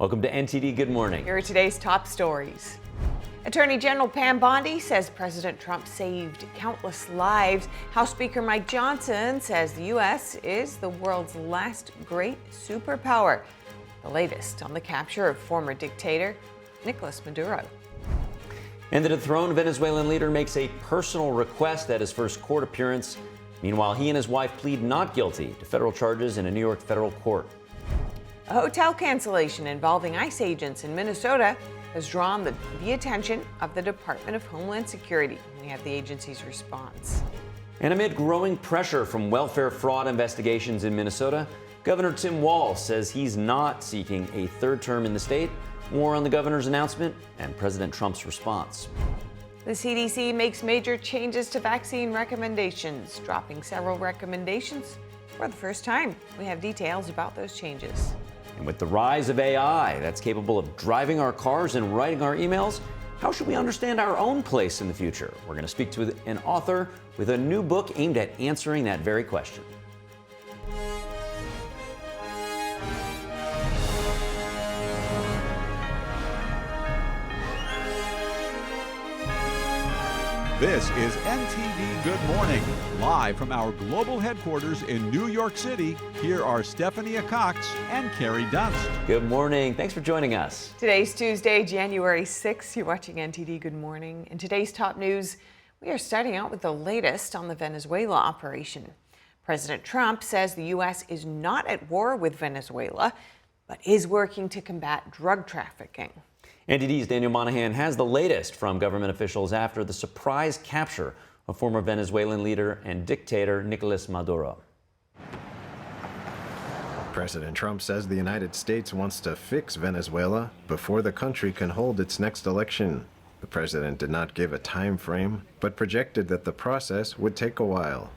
Welcome to NTD Good Morning. Here are today's top stories. Attorney General Pam Bondi says President Trump saved countless lives. House Speaker Mike Johnson says the U.S. is the world's last great superpower. The latest on the capture of former dictator Nicolas Maduro. And the dethroned Venezuelan leader makes a personal request at his first court appearance. Meanwhile, he and his wife plead not guilty to federal charges in a New York federal court. A hotel cancellation involving ICE agents in Minnesota has drawn the attention of the Department of Homeland Security. We have the agency's response. And amid growing pressure from welfare fraud investigations in Minnesota, Governor Tim Walz says he's not seeking a third term in the state. More on the governor's announcement and President Trump's response. The CDC makes major changes to vaccine recommendations, dropping several recommendations for the first time. We have details about those changes. And with the rise of AI that's capable of driving our cars and writing our emails, how should we understand our own place in the future? We're going to speak to an author with a new book aimed at answering that very question. This is NTD Good Morning, live from our global headquarters in New York City. Here are Stephania Cox and Carrie Dunst. Good morning. Thanks for joining us. Today's Tuesday, January 6th. You're watching NTD Good Morning. In today's top news, we are starting out with the latest on the Venezuela operation. President Trump says the U.S. is not at war with Venezuela, but is working to combat drug trafficking. NTD's Daniel Monahan has the latest from government officials after the surprise capture of former Venezuelan leader and dictator Nicolas Maduro. President Trump says the United States wants to fix Venezuela before the country can hold its next election. The president did not give a time frame, but projected that the process would take a while.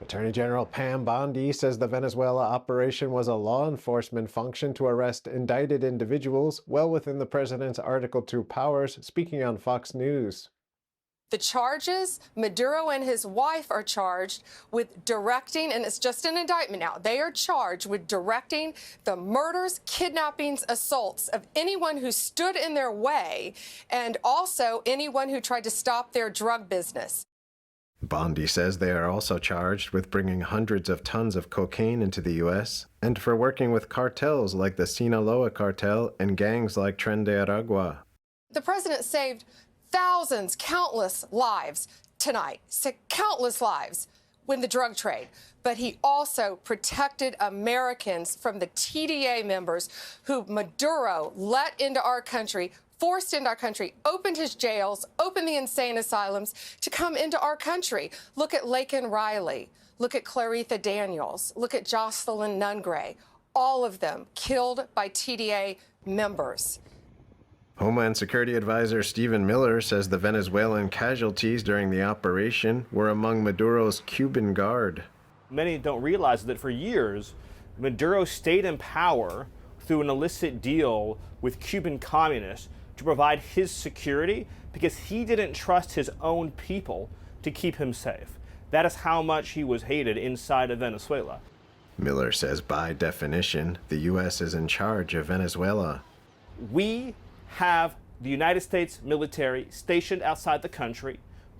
Attorney General Pam Bondi says the Venezuela operation was a law enforcement function to arrest indicted individuals well within the president's Article 2 powers, speaking on Fox News. The charges, Maduro and his wife are charged with directing, and it's just an indictment now, they are charged with directing the murders, kidnappings, assaults of anyone who stood in their way, and also anyone who tried to stop their drug business. Bondi says they are also charged with bringing hundreds of tons of cocaine into the U.S. and for working with cartels like the Sinaloa cartel and gangs like Tren de Aragua. The president saved thousands, countless lives tonight, countless lives with the drug trade. But he also protected Americans from the TDA members who Maduro let into our country, forced into our country, opened his jails, opened the insane asylums to come into our country. Look at Laken Riley. Look at Claritha Daniels. Look at Jocelyn Nungray. All of them killed by TDA members. Homeland Security Advisor Stephen Miller says the Venezuelan casualties during the operation were among Maduro's Cuban Guard. Many don't realize that for years, Maduro stayed in power through an illicit deal with Cuban communists to provide his security because he didn't trust his own people to keep him safe. That is how much he was hated inside of Venezuela. Miller says by definition, the U.S. is in charge of Venezuela. We have the United States military stationed outside the country.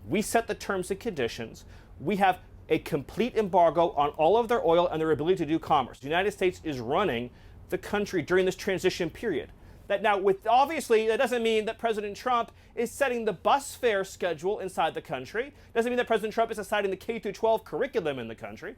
We set the terms and conditions. We have a complete embargo on all of their oil and their ability to do commerce. The United States is running the country during this transition period. That now, obviously, that doesn't mean that President Trump is setting the bus fare schedule inside the country. Doesn't mean that President Trump is deciding the K-12 curriculum in the country.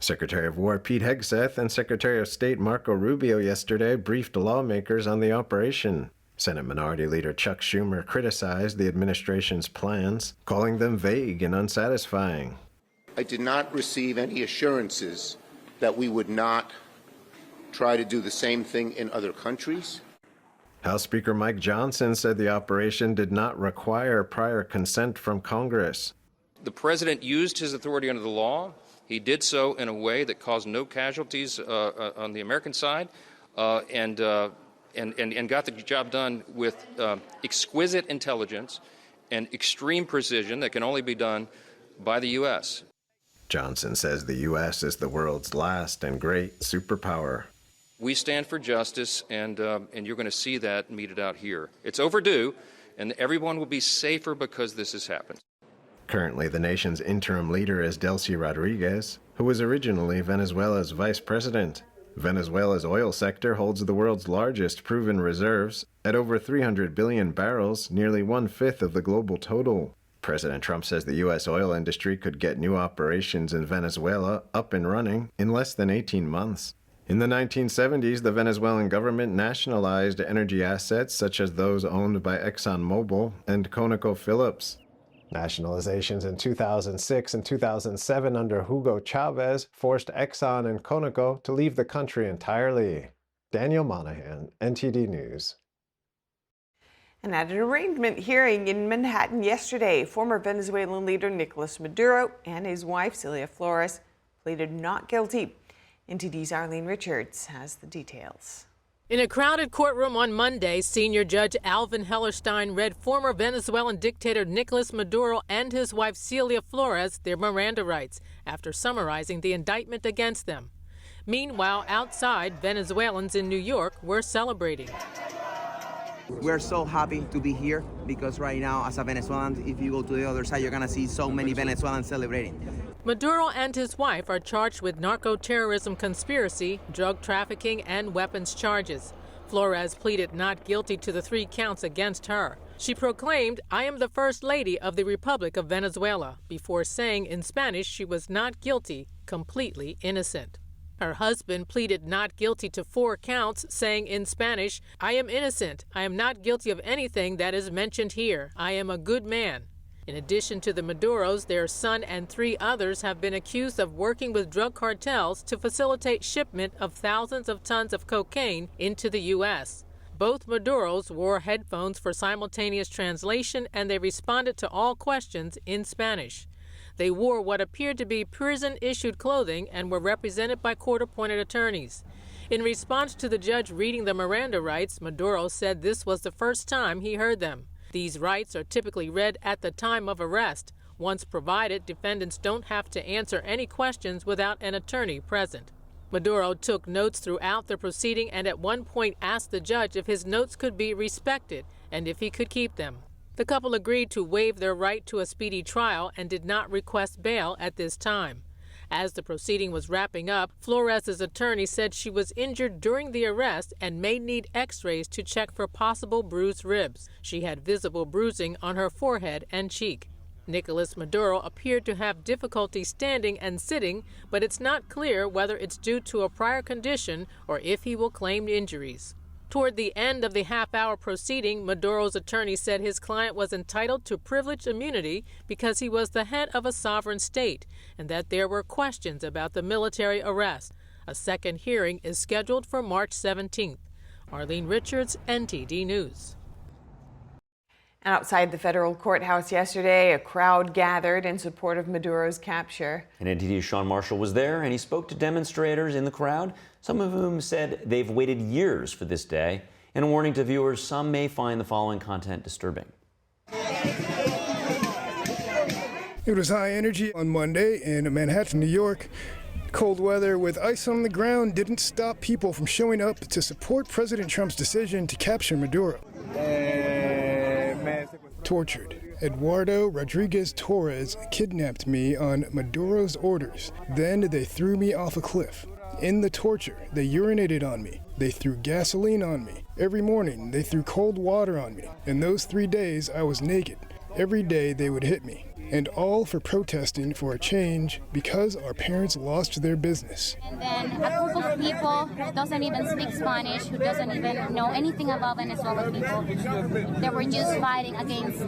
Secretary of War Pete Hegseth and Secretary of State Marco Rubio yesterday briefed lawmakers on the operation. Senate Minority Leader Chuck Schumer criticized the administration's plans, calling them vague and unsatisfying. I did not receive any assurances that we would not try to do the same thing in other countries. House Speaker Mike Johnson said the operation did not require prior consent from Congress. The president used his authority under the law. He did so in a way that caused no casualties on the American side, and got the job done with exquisite intelligence and extreme precision that can only be done by the U.S. Johnson says the U.S. is the world's last and great superpower. We stand for justice, and you're going to see that meted out here. It's overdue, and everyone will be safer because this has happened. Currently, the nation's interim leader is Delcy Rodriguez, who was originally Venezuela's vice president. Venezuela's oil sector holds the world's largest proven reserves at over 300 billion barrels, nearly 1/5 of the global total. President Trump says the U.S. oil industry could get new operations in Venezuela up and running in less than 18 months. In the 1970s, the Venezuelan government nationalized energy assets such as those owned by ExxonMobil and ConocoPhillips. Nationalizations in 2006 and 2007 under Hugo Chavez forced Exxon and Conoco to leave the country entirely. Daniel Monahan, NTD News. And at an arraignment hearing in Manhattan yesterday, former Venezuelan leader Nicolas Maduro and his wife Cilia Flores pleaded not guilty. NTD's Arlene Richards has the details. In a crowded courtroom on Monday, senior judge Alvin Hellerstein read former Venezuelan dictator Nicolas Maduro and his wife Cilia Flores their Miranda rights after summarizing the indictment against them. Meanwhile, outside, Venezuelans in New York were celebrating. We're so happy to be here because right now, as a Venezuelan, if you go to the other side, you're going to see so many Venezuelans celebrating. Maduro and his wife are charged with narco-terrorism conspiracy, drug trafficking, and weapons charges. Flores pleaded not guilty to the 3 counts against her. She proclaimed, "I am the First Lady of the Republic of Venezuela," before saying in Spanish she was not guilty, completely innocent. Her husband pleaded not guilty to 4 counts, saying in Spanish, "I am innocent. I am not guilty of anything that is mentioned here. I am a good man." In addition to the Maduros, their son and 3 others have been accused of working with drug cartels to facilitate shipment of thousands of tons of cocaine into the U.S. Both Maduros wore headphones for simultaneous translation, and they responded to all questions in Spanish. They wore what appeared to be prison-issued clothing and were represented by court-appointed attorneys. In response to the judge reading the Miranda rights, Maduro said this was the first time he heard them. These rights are typically read at the time of arrest. Once provided, defendants don't have to answer any questions without an attorney present. Maduro took notes throughout the proceeding and at one point asked the judge if his notes could be respected and if he could keep them. The couple agreed to waive their right to a speedy trial and did not request bail at this time. As the proceeding was wrapping up, Flores' attorney said she was injured during the arrest and may need x-rays to check for possible bruised ribs. She had visible bruising on her forehead and cheek. Nicolas Maduro appeared to have difficulty standing and sitting, but it's not clear whether it's due to a prior condition or if he will claim injuries. Toward the end of the half-hour proceeding, Maduro's attorney said his client was entitled to privileged immunity because he was the head of a sovereign state and that there were questions about the military arrest. A second hearing is scheduled for March 17th. Arlene Richards, NTD News. Outside the federal courthouse yesterday, a crowd gathered in support of Maduro's capture. And NTD's Sean Marshall was there, and he spoke to demonstrators in the crowd, some of whom said they've waited years for this day. And a warning to viewers, some may find the following content disturbing. It was high energy on Monday in Manhattan, New York. Cold weather with ice on the ground didn't stop people from showing up to support President Trump's decision to capture Maduro. Tortured. Eduardo Rodriguez Torres kidnapped me on Maduro's orders. Then they threw me off a cliff. In the torture, they urinated on me. They threw gasoline on me. Every morning, they threw cold water on me. In those 3 days, I was naked. Every day, they would hit me. And all for protesting for a change because our parents lost their business. And then a group of people who doesn't even speak Spanish, who doesn't even know anything about Venezuelan people, they were just fighting against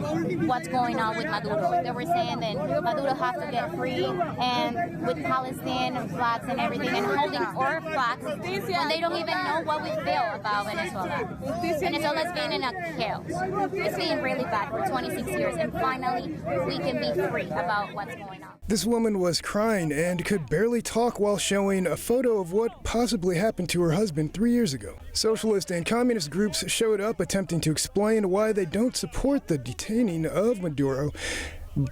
what's going on with Maduro. They were saying that Maduro has to get free, and with Palestine flags and everything, and holding our flags when they don't even know what we feel about Venezuela. Venezuela's been in a chaos. It's been really bad for 26 years, and finally we can be free about what's going on. This woman was crying and could barely talk while showing a photo of what possibly happened to her husband 3 years ago. Socialist and communist groups showed up attempting to explain why they don't support the detaining of Maduro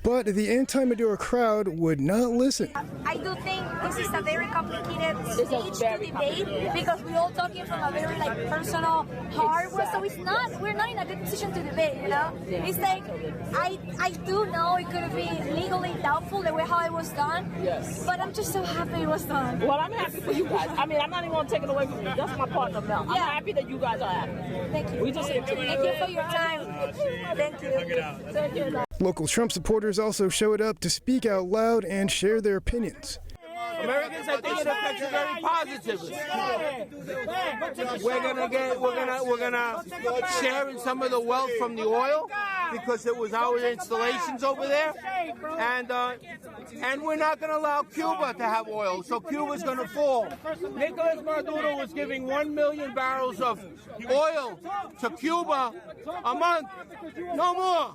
But the anti-Maduro crowd would not listen. I do think this is a very complicated stage to debate because we're all talking from a very personal heart. So we're not in a good position to debate, you know? It's like, I do know it could be legally doubtful the way how it was done, but I'm just so happy it was done. Well, I'm happy for you guys. I mean, I'm not even going to take it away from you. That's my partner, Mel. I'm happy that you guys are happy. Thank you. We just Thank you for your time. Thank you. Thank you. Local Trump supporters also showed up to speak out loud and share their opinions. Americans, I think it affects you very positively. We're gonna share in some of the wealth from the oil because it was our installations over there, and we're not gonna allow Cuba to have oil, so Cuba's gonna fall. Nicolas Maduro was giving 1 million barrels of oil to Cuba a month, no more.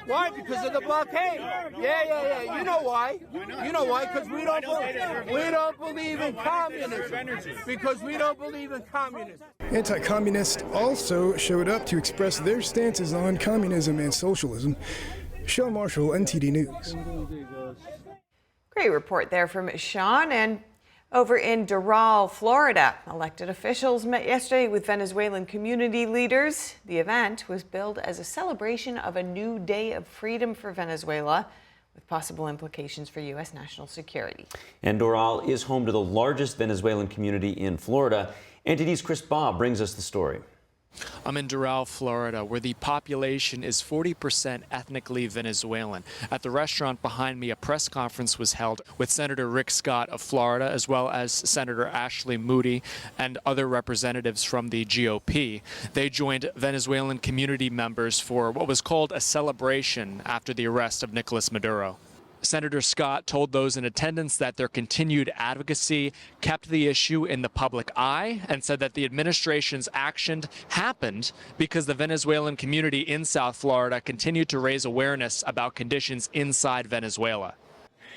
Why? Because of the blockade. Yeah. You know why? Because we don't believe in communism. Because we don't believe in communism. Anti-communists also showed up to express their stances on communism and socialism. Sean Marshall, NTD News. Great report there from Sean. And over in Doral, Florida, elected officials met yesterday with Venezuelan community leaders. The event was billed as a celebration of a new day of freedom for Venezuela, with possible implications for U.S. national security. And Doral is home to the largest Venezuelan community in Florida. NTD's Chris Baugh brings us the story. I'm in Doral, Florida, where the population is 40% ethnically Venezuelan. At the restaurant behind me, a press conference was held with Senator Rick Scott of Florida, as well as Senator Ashley Moody and other representatives from the GOP. They joined Venezuelan community members for what was called a celebration after the arrest of Nicolas Maduro. Senator Scott told those in attendance that their continued advocacy kept the issue in the public eye and said that the administration's action happened because the Venezuelan community in South Florida continued to raise awareness about conditions inside Venezuela.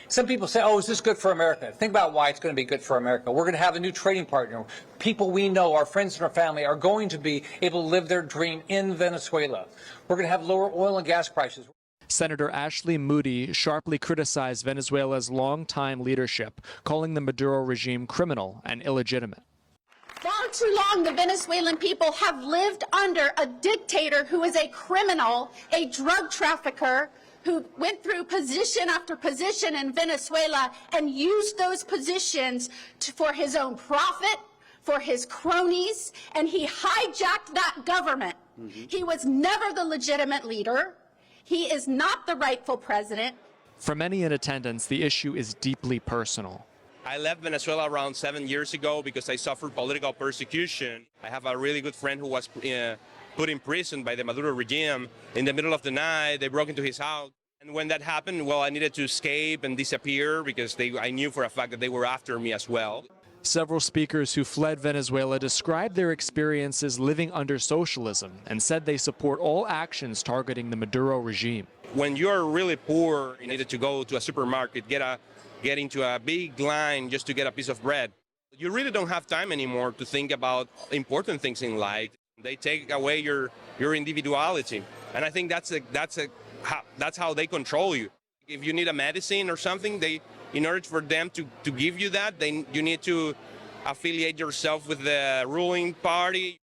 Some people say, oh, is this good for America? Think about why it's going to be good for America. We're going to have a new trading partner. People we know, our friends and our family, are going to be able to live their dream in Venezuela. We're going to have lower oil and gas prices. Senator Ashley Moody sharply criticized Venezuela's longtime leadership, calling the Maduro regime criminal and illegitimate. Far too long, the Venezuelan people have lived under a dictator who is a criminal, a drug trafficker, who went through position after position in Venezuela and used those positions for his own profit, for his cronies, and he hijacked that government. He was never the legitimate leader. He is not the rightful president. For many in attendance, the issue is deeply personal. I left Venezuela around 7 years ago because I suffered political persecution. I have a really good friend who was put in prison by the Maduro regime. In the middle of the night, they broke into his house. And when that happened, well, I needed to escape and disappear because I knew for a fact that they were after me as well. Several speakers who fled Venezuela described their experiences living under socialism and said they support all actions targeting the Maduro regime. When you're really poor, you needed to go to a supermarket, get into a big line just to get a piece of bread. You really don't have time anymore to think about important things in life. They take away your individuality, and I think that's how they control you. If you need a medicine or something, in order for them to give you that, you need to affiliate yourself with the ruling party.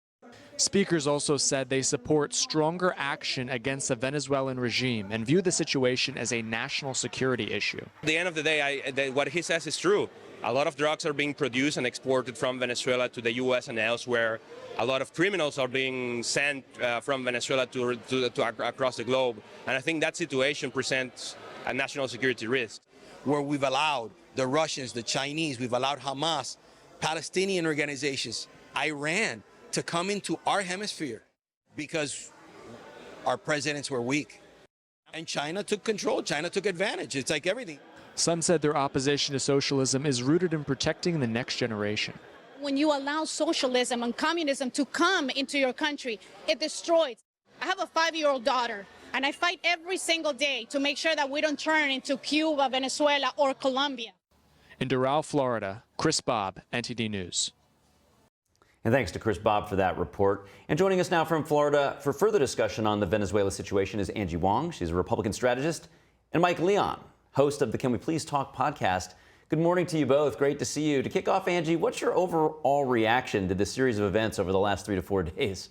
Speakers also said they support stronger action against the Venezuelan regime and view the situation as a national security issue. At the end of the day, what he says is true. A lot of drugs are being produced and exported from Venezuela to the U.S. and elsewhere. A lot of criminals are being sent from Venezuela to across the globe. And I think that situation presents a national security risk. Where we've allowed the Russians, the Chinese, we've allowed Hamas, Palestinian organizations, Iran to come into our hemisphere because our presidents were weak. And China took control, China took advantage. It's like everything. Some said their opposition to socialism is rooted in protecting the next generation. When you allow socialism and communism to come into your country, it destroys. I have a 5-year-old daughter. And I fight every single day to make sure that we don't turn into Cuba, Venezuela, or Colombia. In Doral, Florida, Chris Baugh, NTD News. And thanks to Chris Bob for that report. And joining us now from Florida for further discussion on the Venezuela situation is Angie Wong. She's a Republican strategist. And Mike Leon, host of the Can We Please Talk podcast. Good morning to you both. Great to see you. To kick off, Angie, what's your overall reaction to this series of events over the last 3 to 4 days?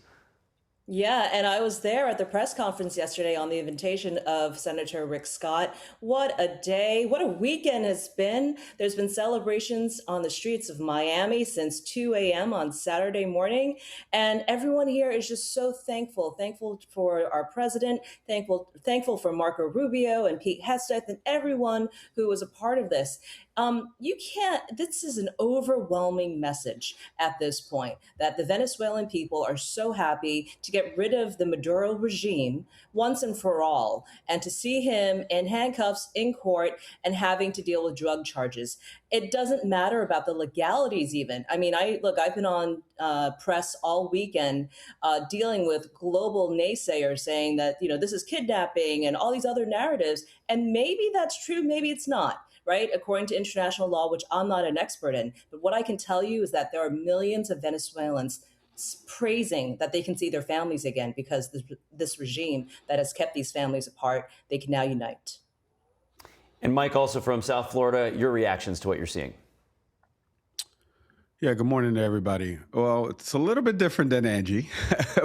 Yeah, and I was there at the press conference yesterday on the invitation of Senator Rick Scott. What a day, what a weekend has been. There's been celebrations on the streets of Miami since 2 a.m. on Saturday morning. And everyone here is just so thankful for our president, thankful for Marco Rubio and Pete Hegseth and everyone who was a part of this. This is an overwhelming message at this point that the Venezuelan people are so happy to get rid of the Maduro regime once and for all, and to see him in handcuffs in court and having to deal with drug charges. It doesn't matter about the legalities even. I mean, I've been on press all weekend dealing with global naysayers saying that, this is kidnapping and all these other narratives. And maybe that's true, maybe it's not. Right, according to international law, which I'm not an expert in. But what I can tell you is that there are millions of Venezuelans praising that they can see their families again because this regime that has kept these families apart, they can now unite. And Mike, also from South Florida, your reactions to what you're seeing. Yeah, good morning to everybody. Well, it's a little bit different than Angie.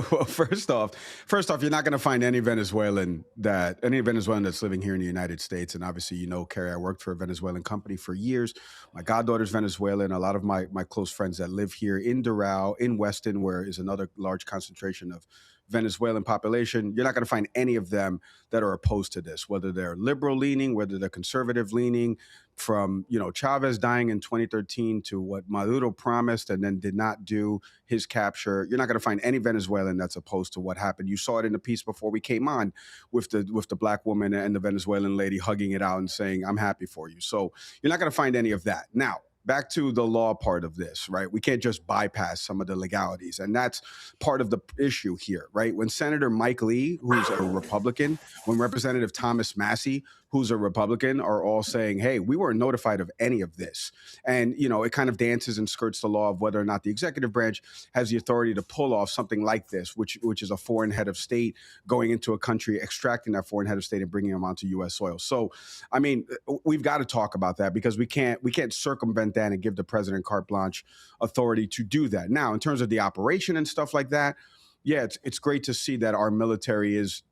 Well, first off, you're not going to find any Venezuelan that's living here in the United States. And obviously, Carrie, I worked for a Venezuelan company for years. My goddaughter's Venezuelan. A lot of my close friends that live here in Doral, in Weston, where is another large concentration of Venezuelan population. You're not going to find any of them that are opposed to this, whether they're liberal leaning, whether they're conservative leaning, from Chavez dying in 2013 to what Maduro promised and then did not do, his capture. You're not going to find any Venezuelan that's opposed to what happened. You saw it in the piece before we came on with the black woman and the Venezuelan lady hugging it out and saying, "I'm happy for you." So you're not going to find any of that. Now, back to the law part of this, right? We can't just bypass some of the legalities. And that's part of the issue here, right? When Senator Mike Lee, who's a Republican, when Representative Thomas Massey, who's a Republican, are all saying, hey, we weren't notified of any of this. And, it kind of dances and skirts the law of whether or not the executive branch has the authority to pull off something like this, which is a foreign head of state going into a country, extracting that foreign head of state and bringing them onto U.S. soil. So, I mean, we've got to talk about that because we can't circumvent that and give the president carte blanche authority to do that. Now, in terms of the operation and stuff like that, yeah, it's great to see that our military is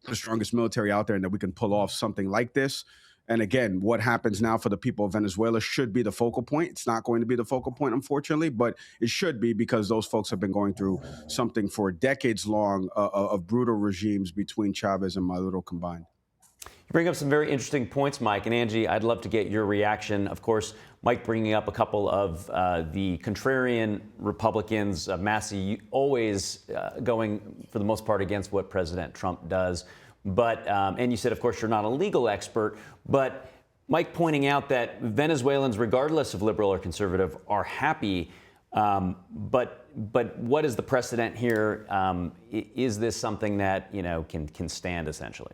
the strongest military out there and that we can pull off something like this. And again, what happens now for the people of Venezuela should be the focal point. It's not going to be the focal point, unfortunately, but it should be because those folks have been going through something for decades long of brutal regimes between Chavez and Maduro combined. You bring up some very interesting points, Mike. And Angie, I'd love to get your reaction. Of course, Mike bringing up a couple of the contrarian Republicans, Massey always going, for the most part, against what President Trump does. But, and you said, of course, you're not a legal expert, but Mike pointing out that Venezuelans, regardless of liberal or conservative, are happy. But what is the precedent here? Is this something that, can stand, essentially?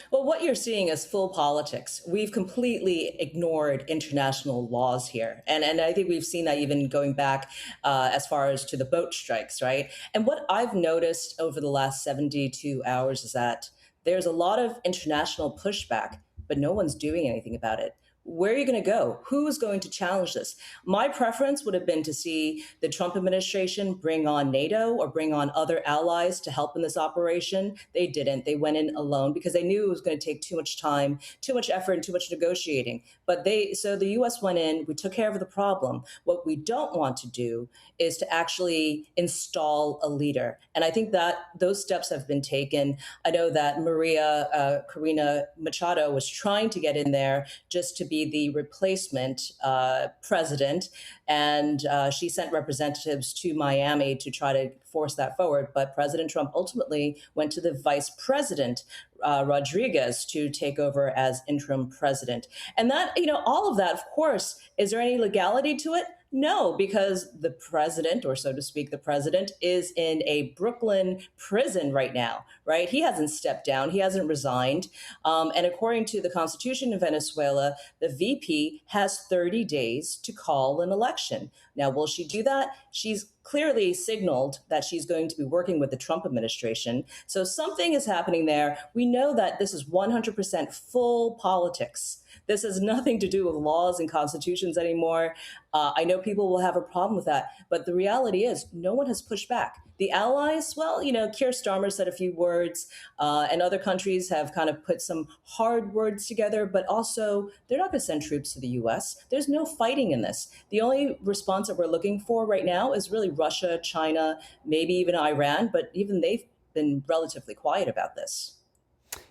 Well, what you're seeing is full politics. We've completely ignored international laws here. And I think we've seen that even going back as far as to the boat strikes, right? And what I've noticed over the last 72 hours is that there's a lot of international pushback, but no one's doing anything about it. Where are you going to go? Who is going to challenge this? My preference would have been to see the Trump administration bring on NATO or bring on other allies to help in this operation. They didn't. They went in alone because they knew it was going to take too much time, too much effort, and too much negotiating. So the U.S. went in. We took care of the problem. What we don't want to do is to actually install a leader. And I think that those steps have been taken. I know that Maria Corina Machado was trying to get in there just to be the replacement president. And she sent representatives to Miami to try to force that forward. But President Trump ultimately went to the vice president, Rodriguez, to take over as interim president. And that, all of that, of course, is there any legality to it? No, because the president, or so to speak, the president is in a Brooklyn prison right now, right? He hasn't stepped down. He hasn't resigned. And according to the Constitution in Venezuela, the VP has 30 days to call an election. Now, will she do that? She's clearly signaled that she's going to be working with the Trump administration. So something is happening there. We know that this is 100% full politics. This has nothing to do with laws and constitutions anymore. I know people will have a problem with that, but the reality is no one has pushed back. The allies, well, Keir Starmer said a few words, and other countries have kind of put some hard words together, but also they're not going to send troops to the U.S. There's no fighting in this. The only response that we're looking for right now is really Russia, China, maybe even Iran, but even they've been relatively quiet about this.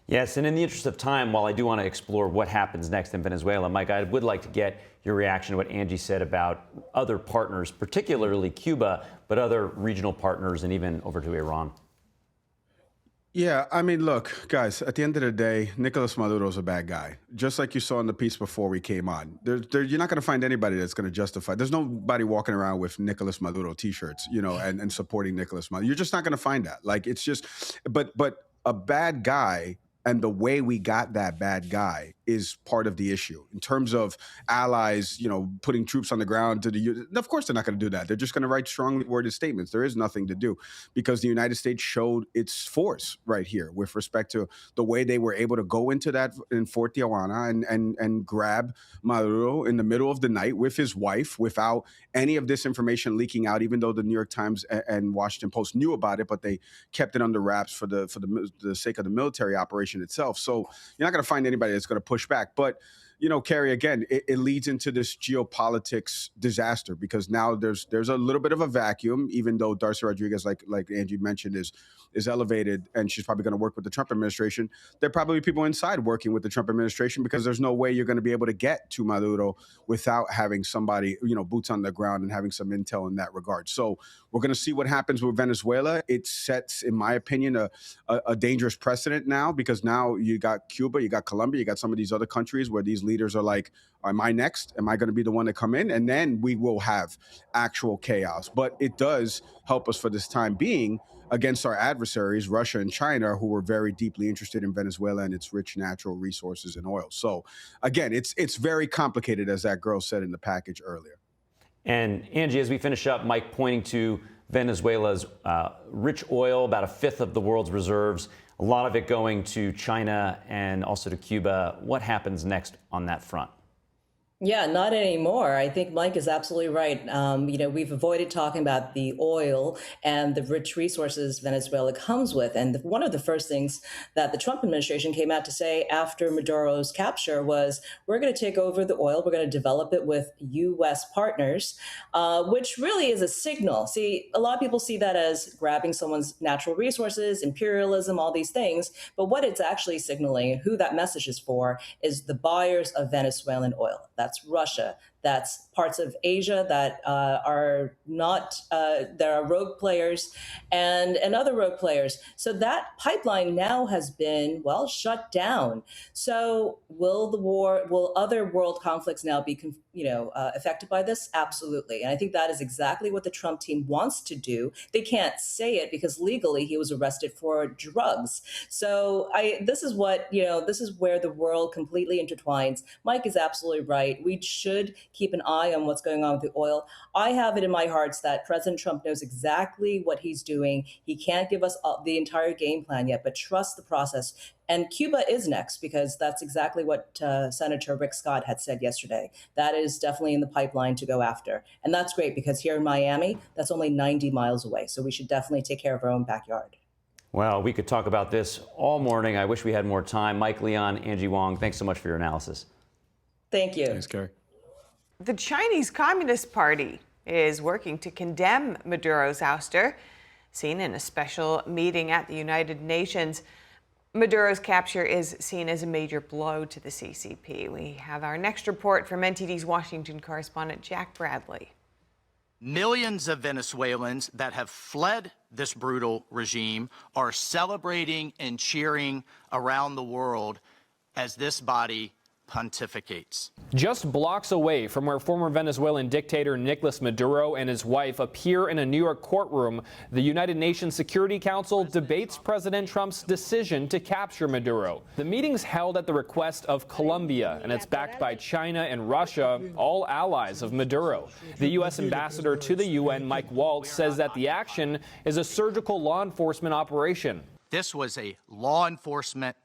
Yes, and in the interest of time, while I do want to explore what happens next in Venezuela, Mike, I would like to get your reaction to what Angie said about other partners, particularly Cuba, but other regional partners and even over to Iran. Yeah, I mean, look, guys, at the end of the day, Nicolas Maduro is a bad guy. Just like you saw in the piece before we came on. You're not going to find anybody that's going to justify. There's nobody walking around with Nicolas Maduro T-shirts, and supporting Nicolas Maduro. You're just not going to find that. Like, it's just, but a bad guy, and the way we got that bad guy is part of the issue in terms of allies, putting troops on the ground to the. Of course, they're not going to do that. They're just going to write strongly worded statements. There is nothing to do because the United States showed its force right here with respect to the way they were able to go into that in Fort Tijuana and grab Maduro in the middle of the night with his wife without any of this information leaking out, even though the New York Times and Washington Post knew about it, but they kept it under wraps for the sake of the military operation itself. So you're not going to find anybody that's going to push back. But, Carrie, again, it leads into this geopolitics disaster because now there's a little bit of a vacuum, even though Darcy Rodriguez, like Angie mentioned, is elevated and she's probably going to work with the Trump administration. There are probably people inside working with the Trump administration because there's no way you're going to be able to get to Maduro without having somebody, boots on the ground and having some intel in that regard. So we're going to see what happens with Venezuela. It sets, in my opinion, a dangerous precedent now because now you got Cuba, you got Colombia, you got some of these other countries where these leaders are like, am I next? Am I going to be the one to come in? And then we will have actual chaos. But it does help us for this time being against our adversaries, Russia and China, who were very deeply interested in Venezuela and its rich natural resources and oil. So again, it's very complicated, as that girl said in the package earlier. And Angie, as we finish up, Mike pointing to Venezuela's rich oil, about a fifth of the world's reserves, a lot of it going to China and also to Cuba. What happens next on that front? Yeah, not anymore. I think Mike is absolutely right. We've avoided talking about the oil and the rich resources Venezuela comes with. And one of the first things that the Trump administration came out to say after Maduro's capture was, we're going to take over the oil. We're going to develop it with U.S. partners, which really is a signal. See, a lot of people see that as grabbing someone's natural resources, imperialism, all these things. But what it's actually signaling, who that message is for, is the buyers of Venezuelan oil. That's Russia. That's parts of Asia that are not, there are rogue players and other rogue players. So that pipeline now has been, shut down. So will other world conflicts now be, affected by this? Absolutely. And I think that is exactly what the Trump team wants to do. They can't say it because legally he was arrested for drugs. So this is where the world completely intertwines. Mike is absolutely right. We should keep an eye on what's going on with the oil. I have it in my heart that President Trump knows exactly what he's doing. He can't give us the entire game plan yet, but trust the process. And Cuba is next because that's exactly what Senator Rick Scott had said yesterday. That is definitely in the pipeline to go after. And that's great because here in Miami, that's only 90 miles away. So we should definitely take care of our own backyard. Well, we could talk about this all morning. I wish we had more time. Mike Leon, Angie Wong, thanks so much for your analysis. Thank you. Thanks, Gary. The Chinese Communist Party is working to condemn Maduro's ouster. Seen in a special meeting at the United Nations, Maduro's capture is seen as a major blow to the CCP. We have our next report from NTD's Washington correspondent Jack Bradley. Millions of Venezuelans that have fled this brutal regime are celebrating and cheering around the world as this body pontificates. Just blocks away from where former Venezuelan dictator Nicolas Maduro and his wife appear in a New York courtroom, the United Nations Security Council debates President Trump's decision to capture Maduro. The meeting's held at the request of Colombia, and it's backed by China and Russia, all allies of Maduro. The U.S. ambassador to the UN, Mike Walz, says that the action is a surgical law enforcement operation. This was a law enforcement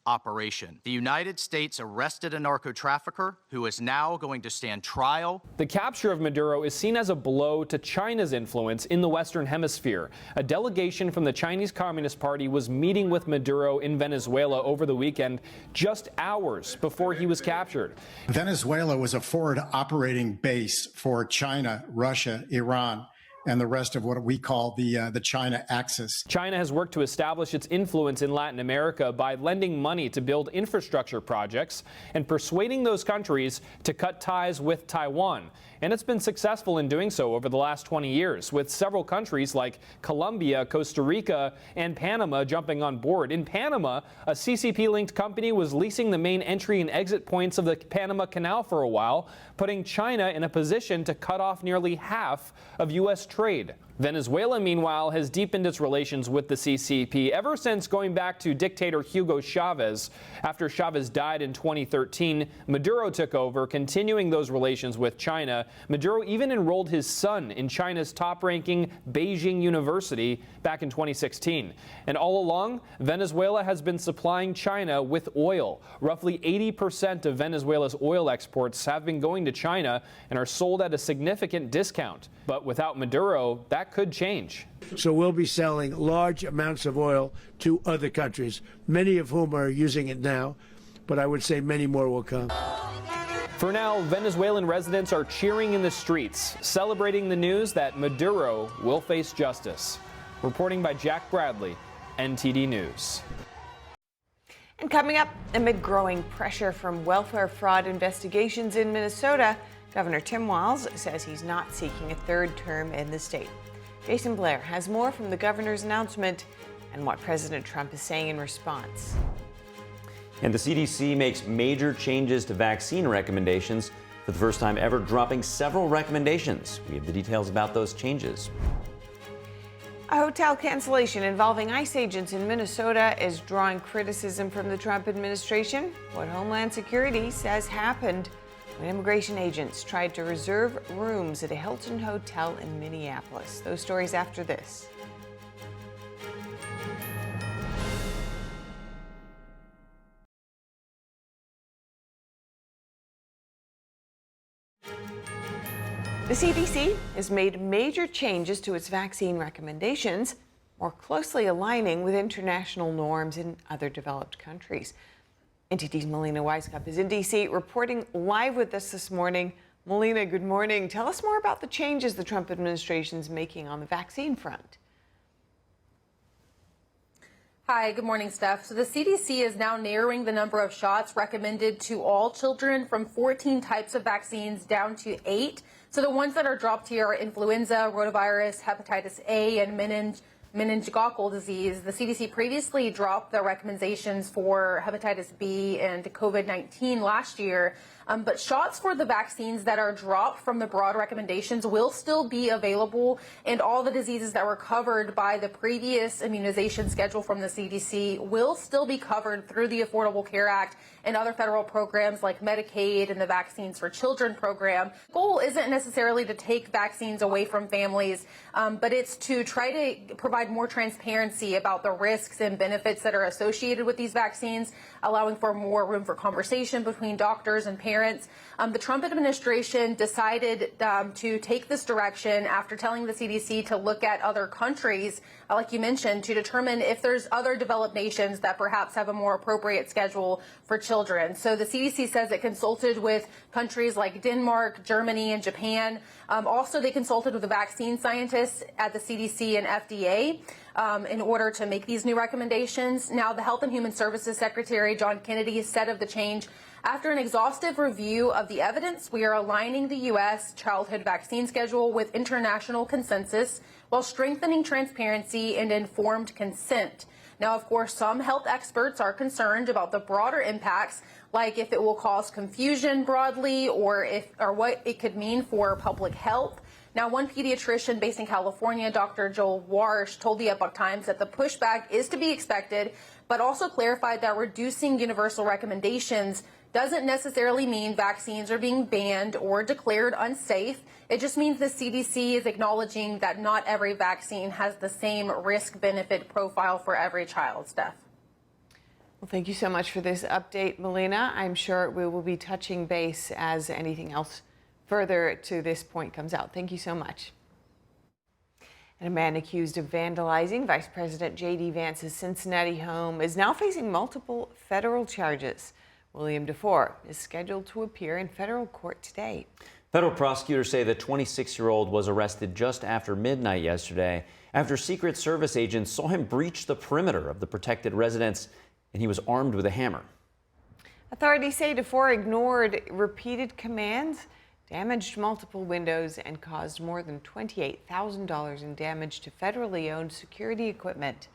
operation. The United States arrested a narco-trafficker who is now going to stand trial. The capture of Maduro is seen as a blow to China's influence in the Western Hemisphere. A delegation from the Chinese Communist Party was meeting with Maduro in Venezuela over the weekend, just hours before he was captured. Venezuela was a forward operating base for China, Russia, Iran, and the rest of what we call the China axis. China has worked to establish its influence in Latin America by lending money to build infrastructure projects and persuading those countries to cut ties with Taiwan. And it's been successful in doing so over the last 20 years, with several countries like Colombia, Costa Rica, and Panama jumping on board. In Panama, a CCP-linked company was leasing the main entry and exit points of the Panama Canal for a while, putting China in a position to cut off nearly half of U.S. trade. Venezuela, meanwhile, has deepened its relations with the CCP ever since going back to dictator Hugo Chavez. After Chavez died in 2013, Maduro took over, continuing those relations with China. Maduro even enrolled his son in China's top-ranking Beijing University back in 2016. And all along, Venezuela has been supplying China with oil. Roughly 80% of Venezuela's oil exports have been going to China and are sold at a significant discount. But without Maduro, that could change. So we'll be selling large amounts of oil to other countries, many of whom are using it now, but I would say many more will come. For now, Venezuelan residents are cheering in the streets, celebrating the news that Maduro will face justice. Reporting by Jack Bradley, NTD News. And coming up, amid growing pressure from welfare fraud investigations in Minnesota, Governor Tim Walz says he's not seeking a third term in the state. Jason Blair has more from the governor's announcement and what President Trump is saying in response. And the CDC makes major changes to vaccine recommendations for the first time ever, dropping several recommendations. We have the details about those changes. A hotel cancellation involving ICE agents in Minnesota is drawing criticism from the Trump administration. What Homeland Security says happened when immigration agents tried to reserve rooms at a Hilton hotel in Minneapolis. Those stories after this. The CDC has made major changes to its vaccine recommendations, more closely aligning with international norms in other developed countries. NTD's Melina Weisskopf is in D.C. reporting live with us this morning. Melina, good morning. Tell us more about the changes the Trump administration is making on the vaccine front. Hi, good morning, Steph. So the CDC is now narrowing the number of shots recommended to all children from 14 types of vaccines down to 8. So the ones that are dropped here are influenza, rotavirus, hepatitis A, and meningococcal disease. The CDC previously dropped the recommendations for hepatitis B and COVID-19 last year, but shots for the vaccines that are dropped from the broad recommendations will still be available, and all the diseases that were covered by the previous immunization schedule from the CDC will still be covered through the Affordable Care Act and other federal programs like Medicaid and the Vaccines for Children program. The goal isn't necessarily to take vaccines away from families, but it's to try to provide more transparency about the risks and benefits that are associated with these vaccines, allowing for more room for conversation between doctors and parents. The Trump administration decided to take this direction after telling the CDC to look at other countries, like you mentioned, to determine if there's other developed nations that perhaps have a more appropriate schedule for children. So the CDC says it consulted with countries like Denmark, Germany, and Japan. Also, they consulted with the vaccine scientists at the CDC and FDA in order to make these new recommendations. Now, the Health and Human Services Secretary, John Kennedy, said of the change, after an exhaustive review of the evidence, we are aligning the U.S. childhood vaccine schedule with international consensus while strengthening transparency and informed consent. Now, of course, some health experts are concerned about the broader impacts like if it will cause confusion broadly or what it could mean for public health. Now, one pediatrician based in California, Dr. Joel Warsh, told the Epoch Times that the pushback is to be expected, but also clarified that reducing universal recommendations doesn't necessarily mean vaccines are being banned or declared unsafe. It just means the CDC is acknowledging that not every vaccine has the same risk-benefit profile for every child. Steph. Well, thank you so much for this update, Melina. I'm sure we will be touching base as anything else further to this point comes out. Thank you so much. And a man accused of vandalizing Vice President J.D. Vance's Cincinnati home is now facing multiple federal charges. William DeFore is scheduled to appear in federal court today. Federal prosecutors say the 26-year-old was arrested just after midnight yesterday after Secret Service agents saw him breach the perimeter of the protected residence, and he was armed with a hammer. Authorities say DeFore ignored repeated commands, damaged multiple windows, and caused more than $28,000 in damage to federally owned security equipment.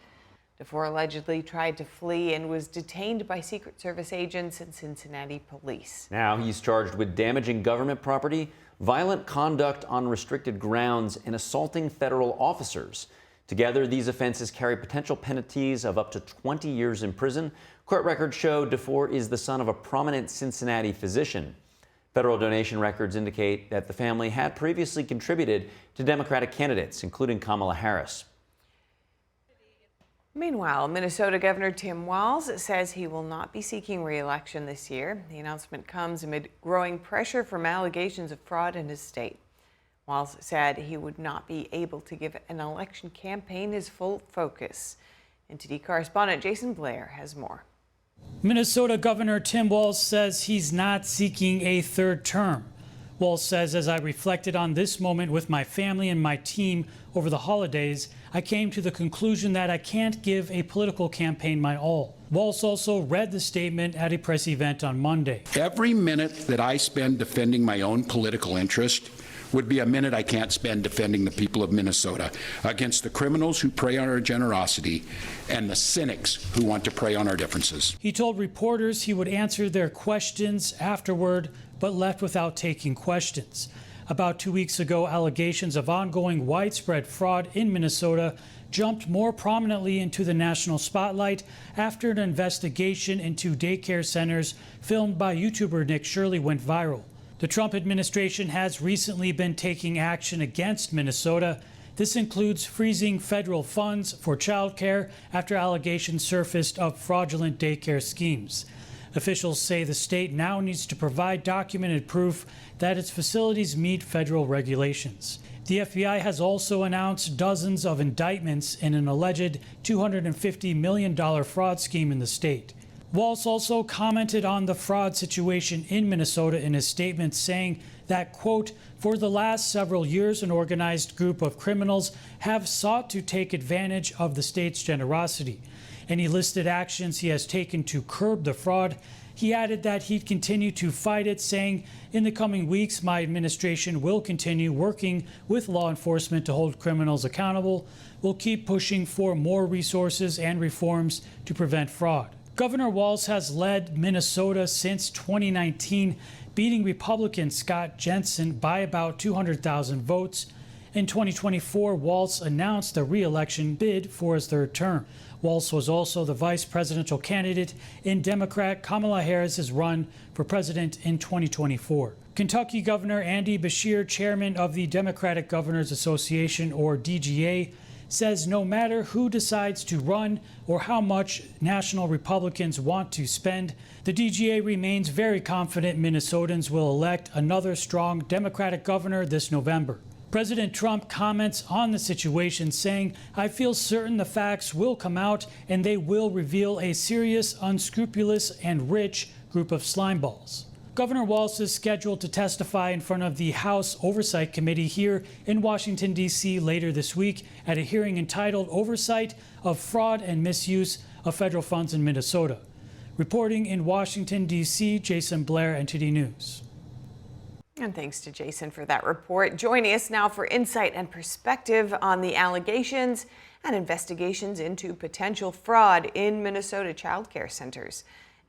DeFore allegedly tried to flee and was detained by Secret Service agents and Cincinnati police. Now he's charged with damaging government property, violent conduct on restricted grounds, and assaulting federal officers. Together, these offenses carry potential penalties of up to 20 years in prison. Court records show DeFore is the son of a prominent Cincinnati physician. Federal donation records indicate that the family had previously contributed to Democratic candidates, including Kamala Harris. Meanwhile, Minnesota Governor Tim Walz says he will not be seeking re-election this year. The announcement comes amid growing pressure from allegations of fraud in his state. Walz said he would not be able to give an election campaign his full focus. NTD correspondent Jason Blair has more. Minnesota Governor Tim Walz says he's not seeking a third term. Walz says, as I reflected on this moment with my family and my team over the holidays, I came to the conclusion that I can't give a political campaign my all. Walz also read the statement at a press event on Monday. Every minute that I spend defending my own political interest would be a minute I can't spend defending the people of Minnesota against the criminals who prey on our generosity and the cynics who want to prey on our differences. He told reporters he would answer their questions afterward, but left without taking questions. About 2 weeks ago, allegations of ongoing widespread fraud in Minnesota jumped more prominently into the national spotlight after an investigation into daycare centers filmed by YouTuber Nick Shirley went viral. The Trump administration has recently been taking action against Minnesota. This includes freezing federal funds for childcare after allegations surfaced of fraudulent daycare schemes. Officials say the state now needs to provide documented proof that its facilities meet federal regulations. The FBI has also announced dozens of indictments in an alleged $250 million fraud scheme in the state. Walz also commented on the fraud situation in Minnesota in his statement, saying that, quote, for the last several years, an organized group of criminals have sought to take advantage of the state's generosity. And he listed actions he has taken to curb the fraud. He added that he'd continue to fight it, saying, in the coming weeks, my administration will continue working with law enforcement to hold criminals accountable. We'll keep pushing for more resources and reforms to prevent fraud. Governor Walz has led Minnesota since 2019, beating Republican Scott Jensen by about 200,000 votes. In 2024, Walz announced a re-election bid for his third term. Walz was also the vice presidential candidate in Democrat Kamala Harris's run for president in 2024. Kentucky Governor Andy Beshear, chairman of the Democratic Governors Association, or DGA, says no matter who decides to run or how much national Republicans want to spend, the DGA remains very confident Minnesotans will elect another strong Democratic governor this November. President Trump comments on the situation, saying, I feel certain the facts will come out and they will reveal a serious, unscrupulous, and rich group of slimeballs. Governor Walz is scheduled to testify in front of the House Oversight Committee here in Washington, D.C. later this week at a hearing entitled Oversight of Fraud and Misuse of Federal Funds in Minnesota. Reporting in Washington, D.C., Jason Blair, NTD News. And thanks to Jason for that report. Joining us now for insight and perspective on the allegations and investigations into potential fraud in Minnesota child care centers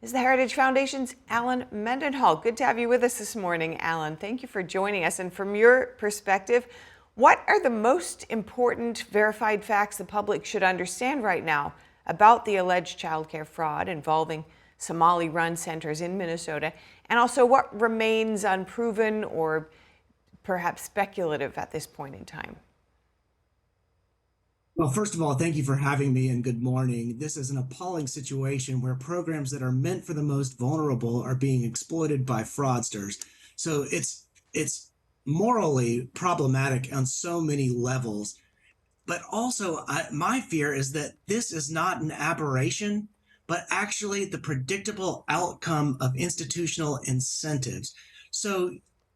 is the Heritage Foundation's Alan Mendenhall. Good to have you with us this morning, Alan. Thank you for joining us. And from your perspective, what are the most important verified facts the public should understand right now about the alleged childcare fraud involving Somali-run centers in Minnesota, and also what remains unproven or perhaps speculative at this point in time? Well, first of all, thank you for having me and good morning. This is an appalling situation where programs that are meant for the most vulnerable are being exploited by fraudsters. So it's morally problematic on so many levels. But also, my fear is that this is not an aberration, but actually the predictable outcome of institutional incentives. So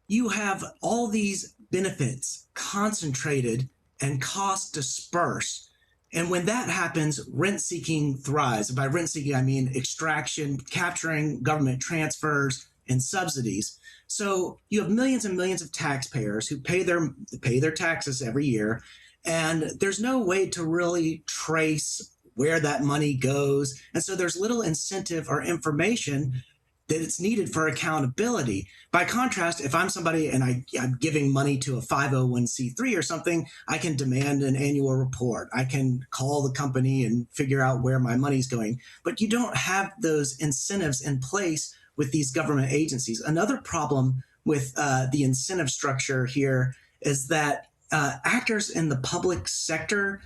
you have all these benefits concentrated and costs disperse. And when that happens, rent-seeking thrives. By rent-seeking, I mean extraction, capturing government transfers and subsidies. So you have millions and millions of taxpayers who pay their taxes every year, and there's no way to really trace where that money goes. And so there's little incentive or information that it's needed for accountability. By contrast, if I'm somebody and I'm giving money to a 501c3 or something, I can demand an annual report. I can call the company and figure out where my money's going. But you don't have those incentives in place with these government agencies. Another problem with the incentive structure here is that actors in the public sector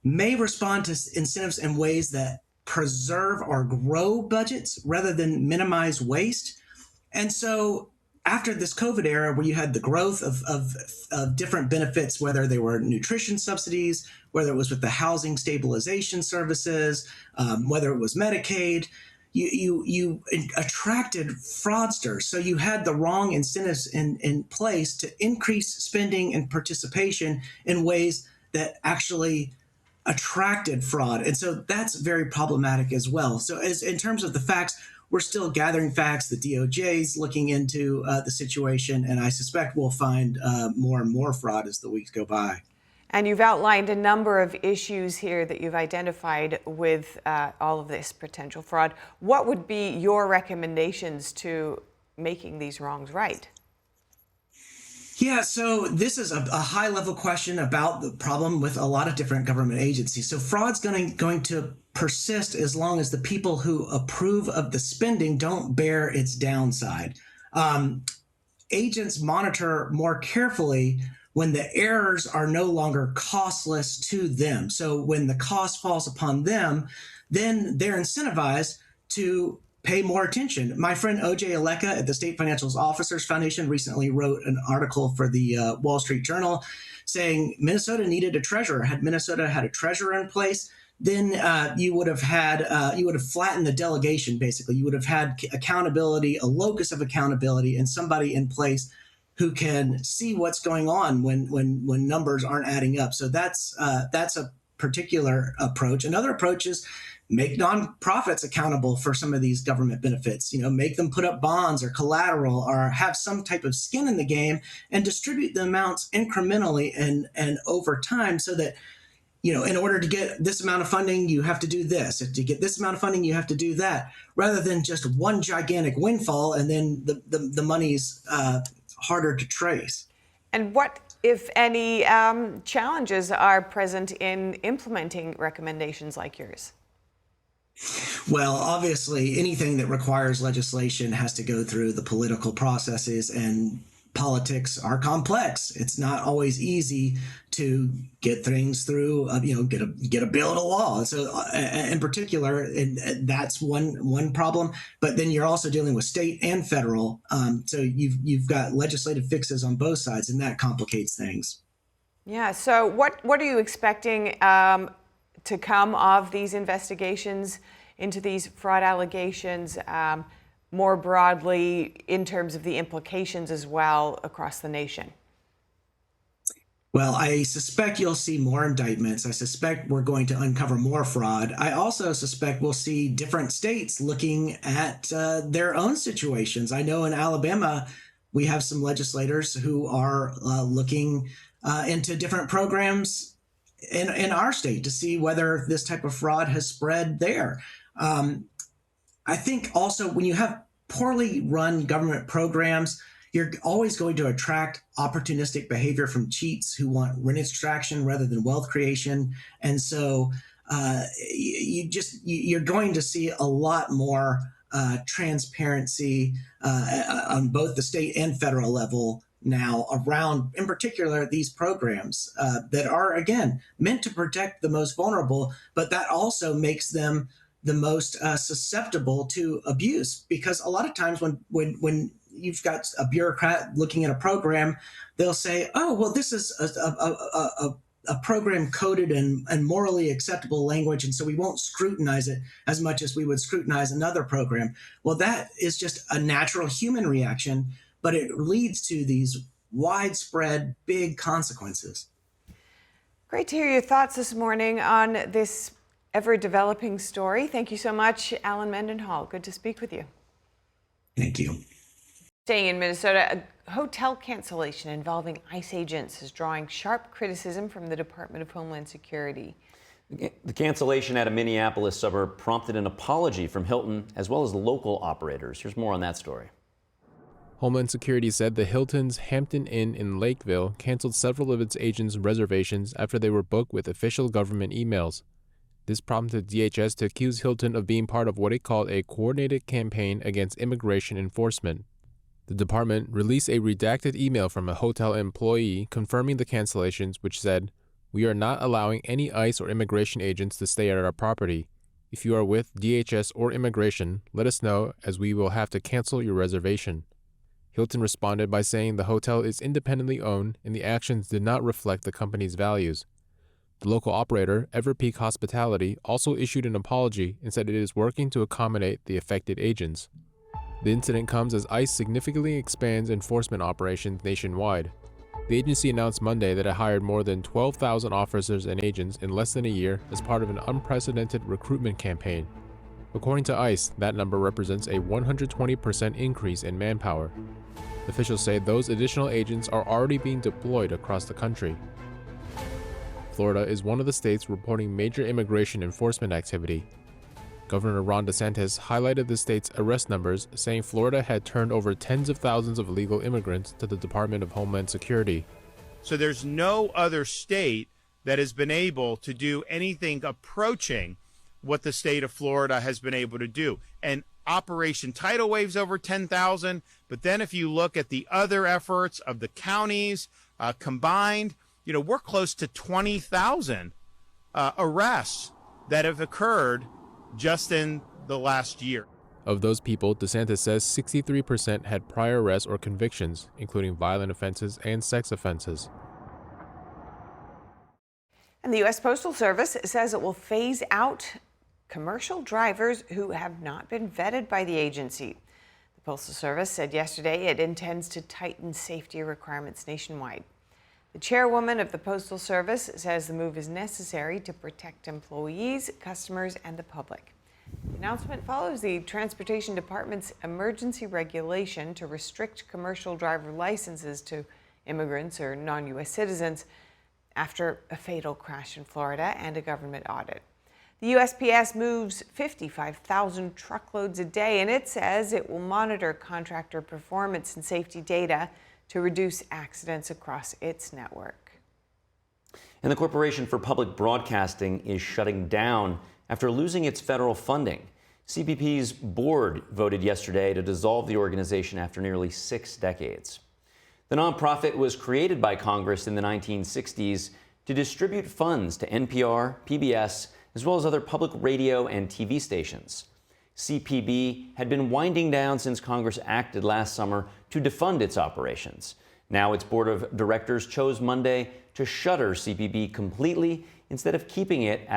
may respond to incentives in ways that preserve or grow budgets rather than minimize waste. And so after this COVID era, where you had the growth of different benefits, whether they were nutrition subsidies, whether it was with the housing stabilization services, whether it was Medicaid, you attracted fraudsters. So you had the wrong incentives in place to increase spending and participation in ways that actually attracted fraud. And so that's very problematic as well. So in terms of the facts, we're still gathering facts. The DOJ is looking into the situation, and I suspect we'll find more and more fraud as the weeks go by. And you've outlined a number of issues here that you've identified with all of this potential fraud. What would be your recommendations to making these wrongs right? Yeah, so this is a high-level question about the problem with a lot of different government agencies. So fraud's going to persist as long as the people who approve of the spending don't bear its downside. Agents monitor more carefully when the errors are no longer costless to them. So when the cost falls upon them, then they're incentivized to pay more attention. My friend O.J. Aleka at the State Financial Officers Foundation recently wrote an article for the Wall Street Journal saying Minnesota needed a treasurer. Had Minnesota had a treasurer in place, then you would have flattened the delegation. Basically, you would have had accountability, a locus of accountability, and somebody in place who can see what's going on when numbers aren't adding up. So that's a particular approach. Another approach is make nonprofits accountable for some of these government benefits, make them put up bonds or collateral or have some type of skin in the game and distribute the amounts incrementally and over time so that, in order to get this amount of funding, you have to do this. If to get this amount of funding, you have to do that, rather than just one gigantic windfall and then the money's harder to trace. And what, if any, challenges are present in implementing recommendations like yours? Well, obviously, anything that requires legislation has to go through the political processes, and politics are complex. It's not always easy to get things through, get a bill to law. So in particular, that's one problem. But then you're also dealing with state and federal. So you've got legislative fixes on both sides, and that complicates things. Yeah. So what are you expecting to come of these investigations into these fraud allegations, more broadly in terms of the implications as well across the nation? Well, I suspect you'll see more indictments. I suspect we're going to uncover more fraud. I also suspect we'll see different states looking at their own situations. I know in Alabama, we have some legislators who are looking into different programs in our state to see whether this type of fraud has spread there. I think also when you have poorly run government programs, you're always going to attract opportunistic behavior from cheats who want rent extraction rather than wealth creation. And so you're going to see a lot more transparency on both the state and federal level now around, in particular, these programs that are, again, meant to protect the most vulnerable, but that also makes them the most susceptible to abuse. Because a lot of times when you've got a bureaucrat looking at a program, they'll say, oh, well, this is a program coded in morally acceptable language, and so we won't scrutinize it as much as we would scrutinize another program. Well, that is just a natural human reaction, but it leads to these widespread, big consequences. Great to hear your thoughts this morning on this ever-developing story. Thank you so much, Alan Mendenhall. Good to speak with you. Thank you. Staying in Minnesota, a hotel cancellation involving ICE agents is drawing sharp criticism from the Department of Homeland Security. The cancellation at a Minneapolis suburb prompted an apology from Hilton as well as local operators. Here's more on that story. Homeland Security said the Hilton's Hampton Inn in Lakeville canceled several of its agents' reservations after they were booked with official government emails. This prompted DHS to accuse Hilton of being part of what it called a coordinated campaign against immigration enforcement. The department released a redacted email from a hotel employee confirming the cancellations, which said, "We are not allowing any ICE or immigration agents to stay at our property. If you are with DHS or immigration, let us know, as we will have to cancel your reservation." Hilton responded by saying the hotel is independently owned and the actions did not reflect the company's values. The local operator, Everpeak Hospitality, also issued an apology and said it is working to accommodate the affected agents. The incident comes as ICE significantly expands enforcement operations nationwide. The agency announced Monday that it hired more than 12,000 officers and agents in less than a year as part of an unprecedented recruitment campaign. According to ICE, that number represents a 120% increase in manpower. Officials say those additional agents are already being deployed across the country. Florida is one of the states reporting major immigration enforcement activity. Governor Ron DeSantis highlighted the state's arrest numbers, saying Florida had turned over tens of thousands of illegal immigrants to the Department of Homeland Security. So there's no other state that has been able to do anything approaching what the state of Florida has been able to do. And Operation Tidal Wave's over 10,000, but then if you look at the other efforts of the counties combined, we're close to 20,000 arrests that have occurred just in the last year. Of those people, DeSantis says 63% had prior arrests or convictions, including violent offenses and sex offenses. And the U.S. Postal Service says it will phase out commercial drivers who have not been vetted by the agency. The Postal Service said yesterday it intends to tighten safety requirements nationwide. The chairwoman of the Postal Service says the move is necessary to protect employees, customers, and the public. The announcement follows the Transportation Department's emergency regulation to restrict commercial driver licenses to immigrants or non-U.S. citizens after a fatal crash in Florida and a government audit. The USPS moves 55,000 truckloads a day, and it says it will monitor contractor performance and safety data to reduce accidents across its network. And the Corporation for Public Broadcasting is shutting down after losing its federal funding. CPP's board voted yesterday to dissolve the organization after nearly 6 decades. The nonprofit was created by Congress in the 1960s to distribute funds to NPR, PBS, as well as other public radio and TV stations. CPB had been winding down since Congress acted last summer to defund its operations. Now its board of directors chose Monday to shutter CPB completely instead of keeping it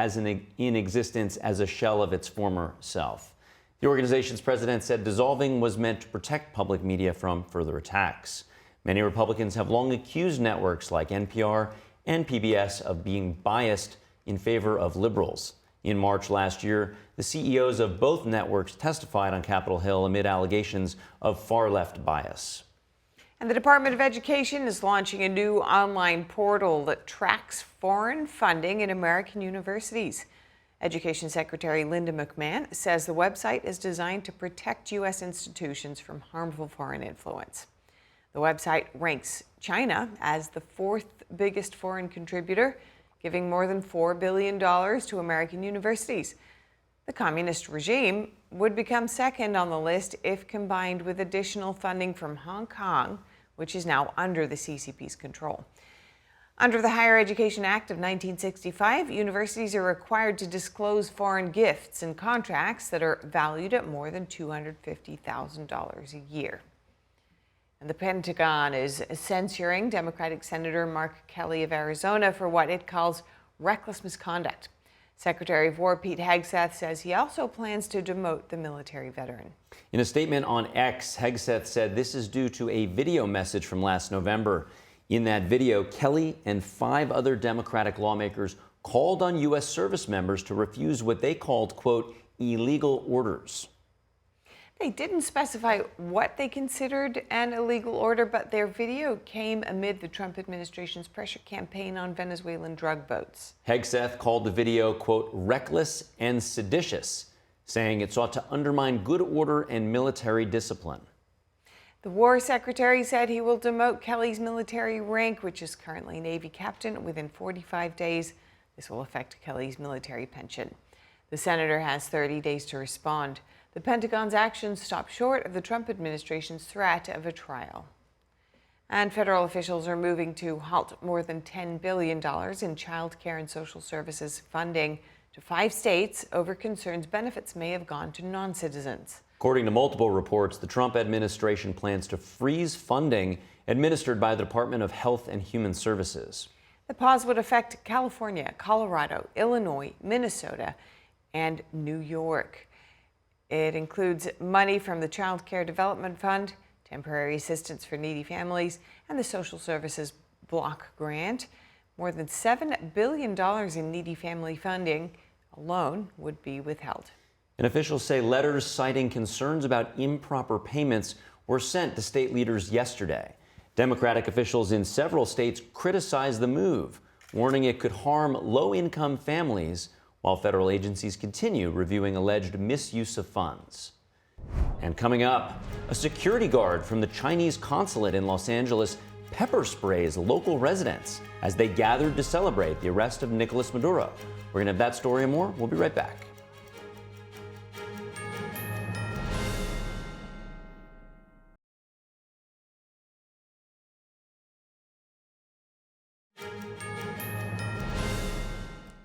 in existence as a shell of its former self. The organization's president said dissolving was meant to protect public media from further attacks. Many Republicans have long accused networks like NPR and PBS of being biased in favor of liberals. In March last year, the CEOs of both networks testified on Capitol Hill amid allegations of far-left bias. And the Department of Education is launching a new online portal that tracks foreign funding in American universities. Education Secretary Linda McMahon says the website is designed to protect U.S. institutions from harmful foreign influence. The website ranks China as the fourth biggest foreign contributor, giving more than $4 billion to American universities. The communist regime would become second on the list if combined with additional funding from Hong Kong, which is now under the CCP's control. Under the Higher Education Act of 1965, universities are required to disclose foreign gifts and contracts that are valued at more than $250,000 a year. And the Pentagon is censuring Democratic Senator Mark Kelly of Arizona for what it calls reckless misconduct. Secretary of War Pete Hegseth says he also plans to demote the military veteran. In a statement on X, Hegseth said this is due to a video message from last November. In that video, Kelly and 5 other Democratic lawmakers called on U.S. service members to refuse what they called, quote, illegal orders. They didn't specify what they considered an illegal order, but their video came amid the Trump administration's pressure campaign on Venezuelan drug boats. Hegseth called the video, quote, reckless and seditious, saying it sought to undermine good order and military discipline. The War Secretary said he will demote Kelly's military rank, which is currently Navy captain, within 45 days. This will affect Kelly's military pension. The senator has 30 days to respond. The Pentagon's actions stop short of the Trump administration's threat of a trial. And federal officials are moving to halt more than $10 billion in childcare and social services funding to 5 states over concerns benefits may have gone to non-citizens. According to multiple reports, the Trump administration plans to freeze funding administered by the Department of Health and Human Services. The pause would affect California, Colorado, Illinois, Minnesota, and New York. It includes money from the Childcare Development Fund, temporary assistance for needy families, and the Social Services Block Grant. More than $7 billion in needy family funding alone would be withheld. And officials say letters citing concerns about improper payments were sent to state leaders yesterday. Democratic officials in several states criticized the move, warning it could harm low-income families, while federal agencies continue reviewing alleged misuse of funds. And coming up, a security guard from the Chinese consulate in Los Angeles pepper sprays local residents as they gathered to celebrate the arrest of Nicolas Maduro. We're going to have that story and more. We'll be right back.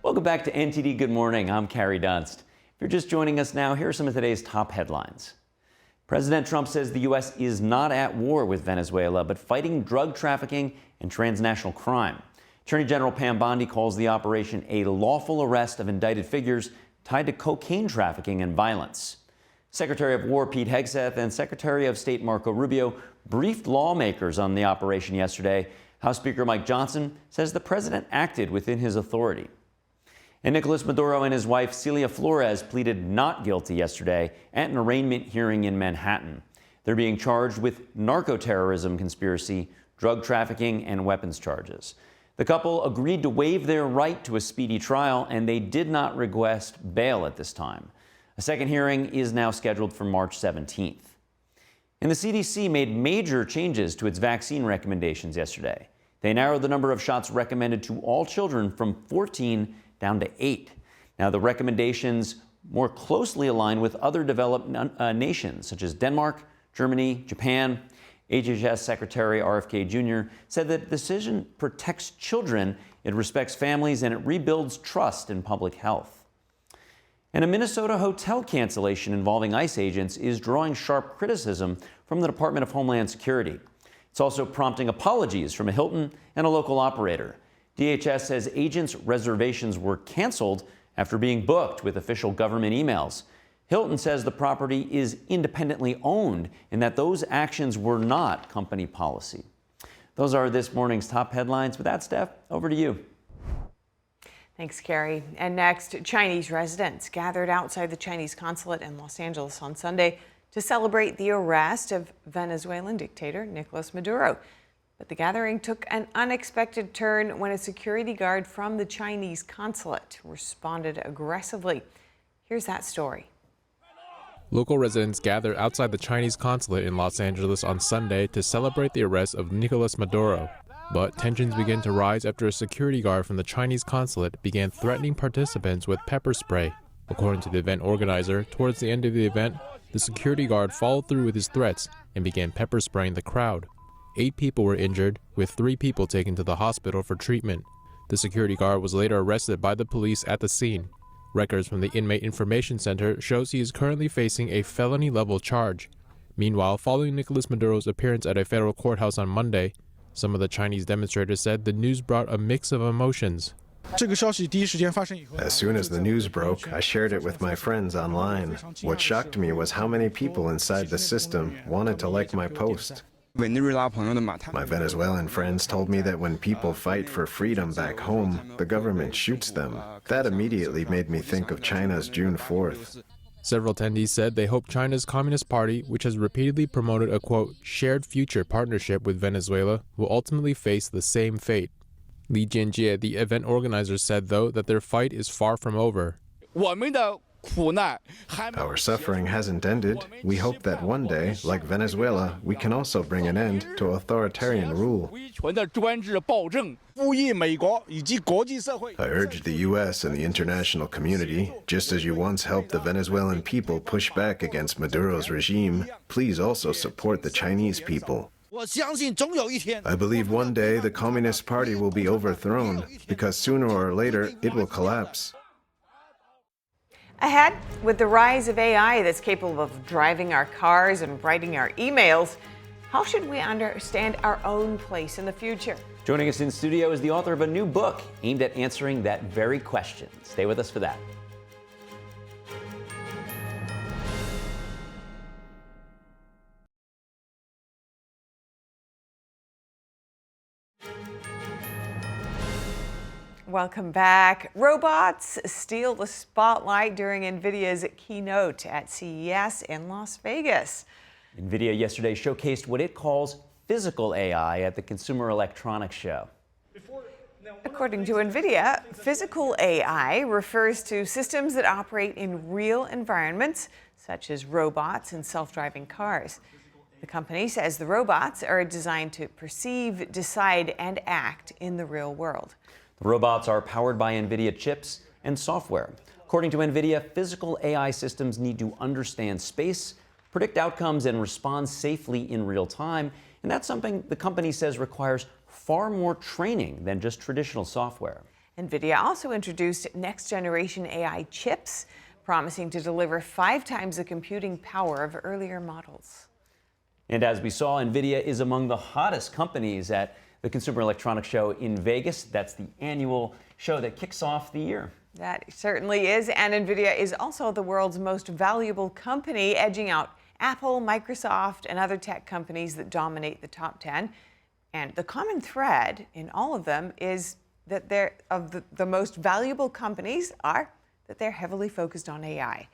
Welcome back to NTD Good Morning. I'm Carrie Dunst. If you're just joining us now, here are some of today's top headlines. President Trump says the U.S. is not at war with Venezuela, but fighting drug trafficking and transnational crime. Attorney General Pam Bondi calls the operation a lawful arrest of indicted figures tied to cocaine trafficking and violence. Secretary of War Pete Hegseth and Secretary of State Marco Rubio briefed lawmakers on the operation yesterday. House Speaker Mike Johnson says the president acted within his authority. And Nicolas Maduro and his wife Cilia Flores pleaded not guilty yesterday at an arraignment hearing in Manhattan. They're being charged with narco-terrorism conspiracy, drug trafficking, and weapons charges. The couple agreed to waive their right to a speedy trial, and they did not request bail at this time. A second hearing is now scheduled for March 17th. And the CDC made major changes to its vaccine recommendations yesterday. They narrowed the number of shots recommended to all children from 14 down to 8. Now, the recommendations more closely align with other developed nations, such as Denmark, Germany, Japan. HHS Secretary RFK Jr. said that the decision protects children, it respects families, and it rebuilds trust in public health. And a Minnesota hotel cancellation involving ICE agents is drawing sharp criticism from the Department of Homeland Security. It's also prompting apologies from a Hilton and a local operator. DHS says agents' reservations were canceled after being booked with official government emails. Hilton says the property is independently owned and that those actions were not company policy. Those are this morning's top headlines. With that, Steph, over to you. Thanks, Carrie. And next, Chinese residents gathered outside the Chinese consulate in Los Angeles on Sunday to celebrate the arrest of Venezuelan dictator Nicolas Maduro. But the gathering took an unexpected turn when a security guard from the Chinese consulate responded aggressively. Here's that story. Local residents gathered outside the Chinese consulate in Los Angeles on Sunday to celebrate the arrest of Nicolas Maduro. But tensions began to rise after a security guard from the Chinese consulate began threatening participants with pepper spray. According to the event organizer, towards the end of the event, the security guard followed through with his threats and began pepper spraying the crowd. 8 people were injured, with 3 people taken to the hospital for treatment. The security guard was later arrested by the police at the scene. Records from the Inmate Information Center shows he is currently facing a felony-level charge. Meanwhile, following Nicolas Maduro's appearance at a federal courthouse on Monday, some of the Chinese demonstrators said the news brought a mix of emotions. As soon as the news broke, I shared it with my friends online. What shocked me was how many people inside the system wanted to like my post. My Venezuelan friends told me that when people fight for freedom back home, the government shoots them. That immediately made me think of China's June 4th. Several attendees said they hope China's Communist Party, which has repeatedly promoted a, quote, shared future partnership with Venezuela, will ultimately face the same fate. Li Jianjie, the event organizer, said, though, that their fight is far from over. Our suffering hasn't ended. We hope that one day, like Venezuela, we can also bring an end to authoritarian rule. I urge the U.S. and the international community, just as you once helped the Venezuelan people push back against Maduro's regime, please also support the Chinese people. I believe one day the Communist Party will be overthrown, because sooner or later it will collapse. Ahead, with the rise of AI that's capable of driving our cars and writing our emails, how should we understand our own place in the future? Joining us in studio is the author of a new book aimed at answering that very question. Stay with us for that. Welcome back. Robots steal the spotlight during Nvidia's keynote at CES in Las Vegas. Nvidia yesterday showcased what it calls physical AI at the Consumer Electronics Show. According to Nvidia, physical AI refers to systems that operate in real environments, such as robots and self-driving cars. The company says the robots are designed to perceive, decide, and act in the real world. The robots are powered by Nvidia chips and software. According to Nvidia, physical AI systems need to understand space, predict outcomes, and respond safely in real time. And that's something the company says requires far more training than just traditional software. Nvidia also introduced next-generation AI chips, promising to deliver 5 times the computing power of earlier models. And as we saw, Nvidia is among the hottest companies at the Consumer Electronics Show in Vegas. That's the annual show that kicks off the year. That certainly is, and Nvidia is also the world's most valuable company, edging out Apple, Microsoft, and other tech companies that dominate the top 10. And the common thread in all of them is that the most valuable companies are that they're heavily focused on AI.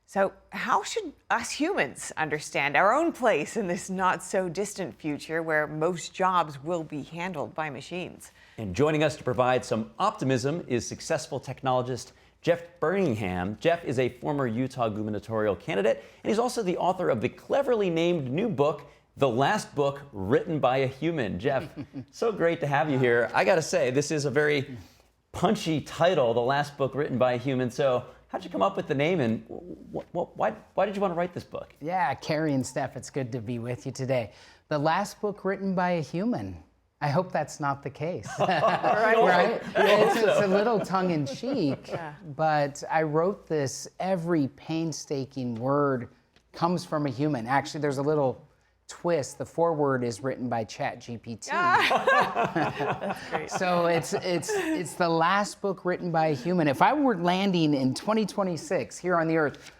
So how should us humans understand our own place in this not-so-distant future where most jobs will be handled by machines? And joining us to provide some optimism is successful technologist Jeff Birmingham. Jeff is a former Utah gubernatorial candidate, and he's also the author of the cleverly named new book, The Last Book Written by a Human. Jeff, so great to have you here. I got to say, this is a very punchy title, The Last Book Written by a Human. So how'd you come up with the name, and why did you want to write this book? Yeah, Carrie and Steph, it's good to be with you today. The last book written by a human. I hope that's not the case. Right? It's a little tongue-in-cheek, but I wrote this. Every painstaking word comes from a human. Actually, there's a little twist. The foreword is written by ChatGPT. So it's the last book written by a human. If I were landing in 2026 here on the Earth,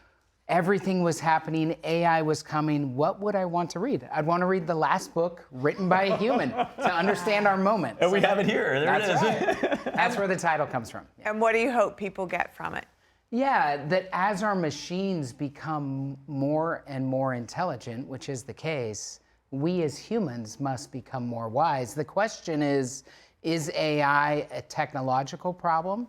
everything was happening, AI was coming, what would I want to read? I'd want to read the last book written by a human to understand our moment. And we have it here. There it is. Right. That's where the title comes from. And what do you hope people get from it? Yeah, that as our machines become more and more intelligent, which is the case, we as humans must become more wise. The question is AI a technological problem,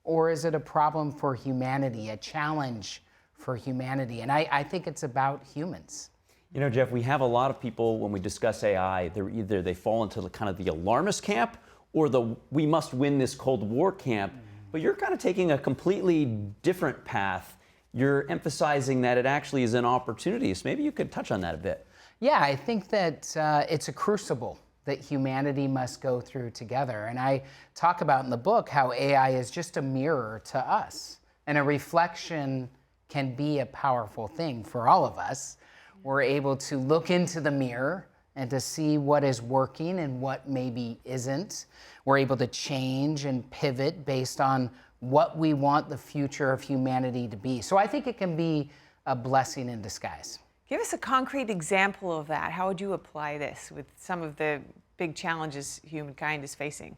or is it a problem for humanity, a challenge for humanity? And I think it's about humans. You know, Jeff, we have a lot of people, when we discuss AI, they fall into kind of the alarmist camp or the we must win this Cold War camp. But you're kind of taking a completely different path. You're emphasizing that it actually is an opportunity. So maybe you could touch on that a bit. Yeah, I think that it's a crucible that humanity must go through together. And I talk about in the book how AI is just a mirror to us. And a reflection can be a powerful thing for all of us. We're able to look into the mirror and to see what is working and what maybe isn't. We're able to change and pivot based on what we want the future of humanity to be. So I think it can be a blessing in disguise. Give us a concrete example of that. How would you apply this with some of the big challenges humankind is facing?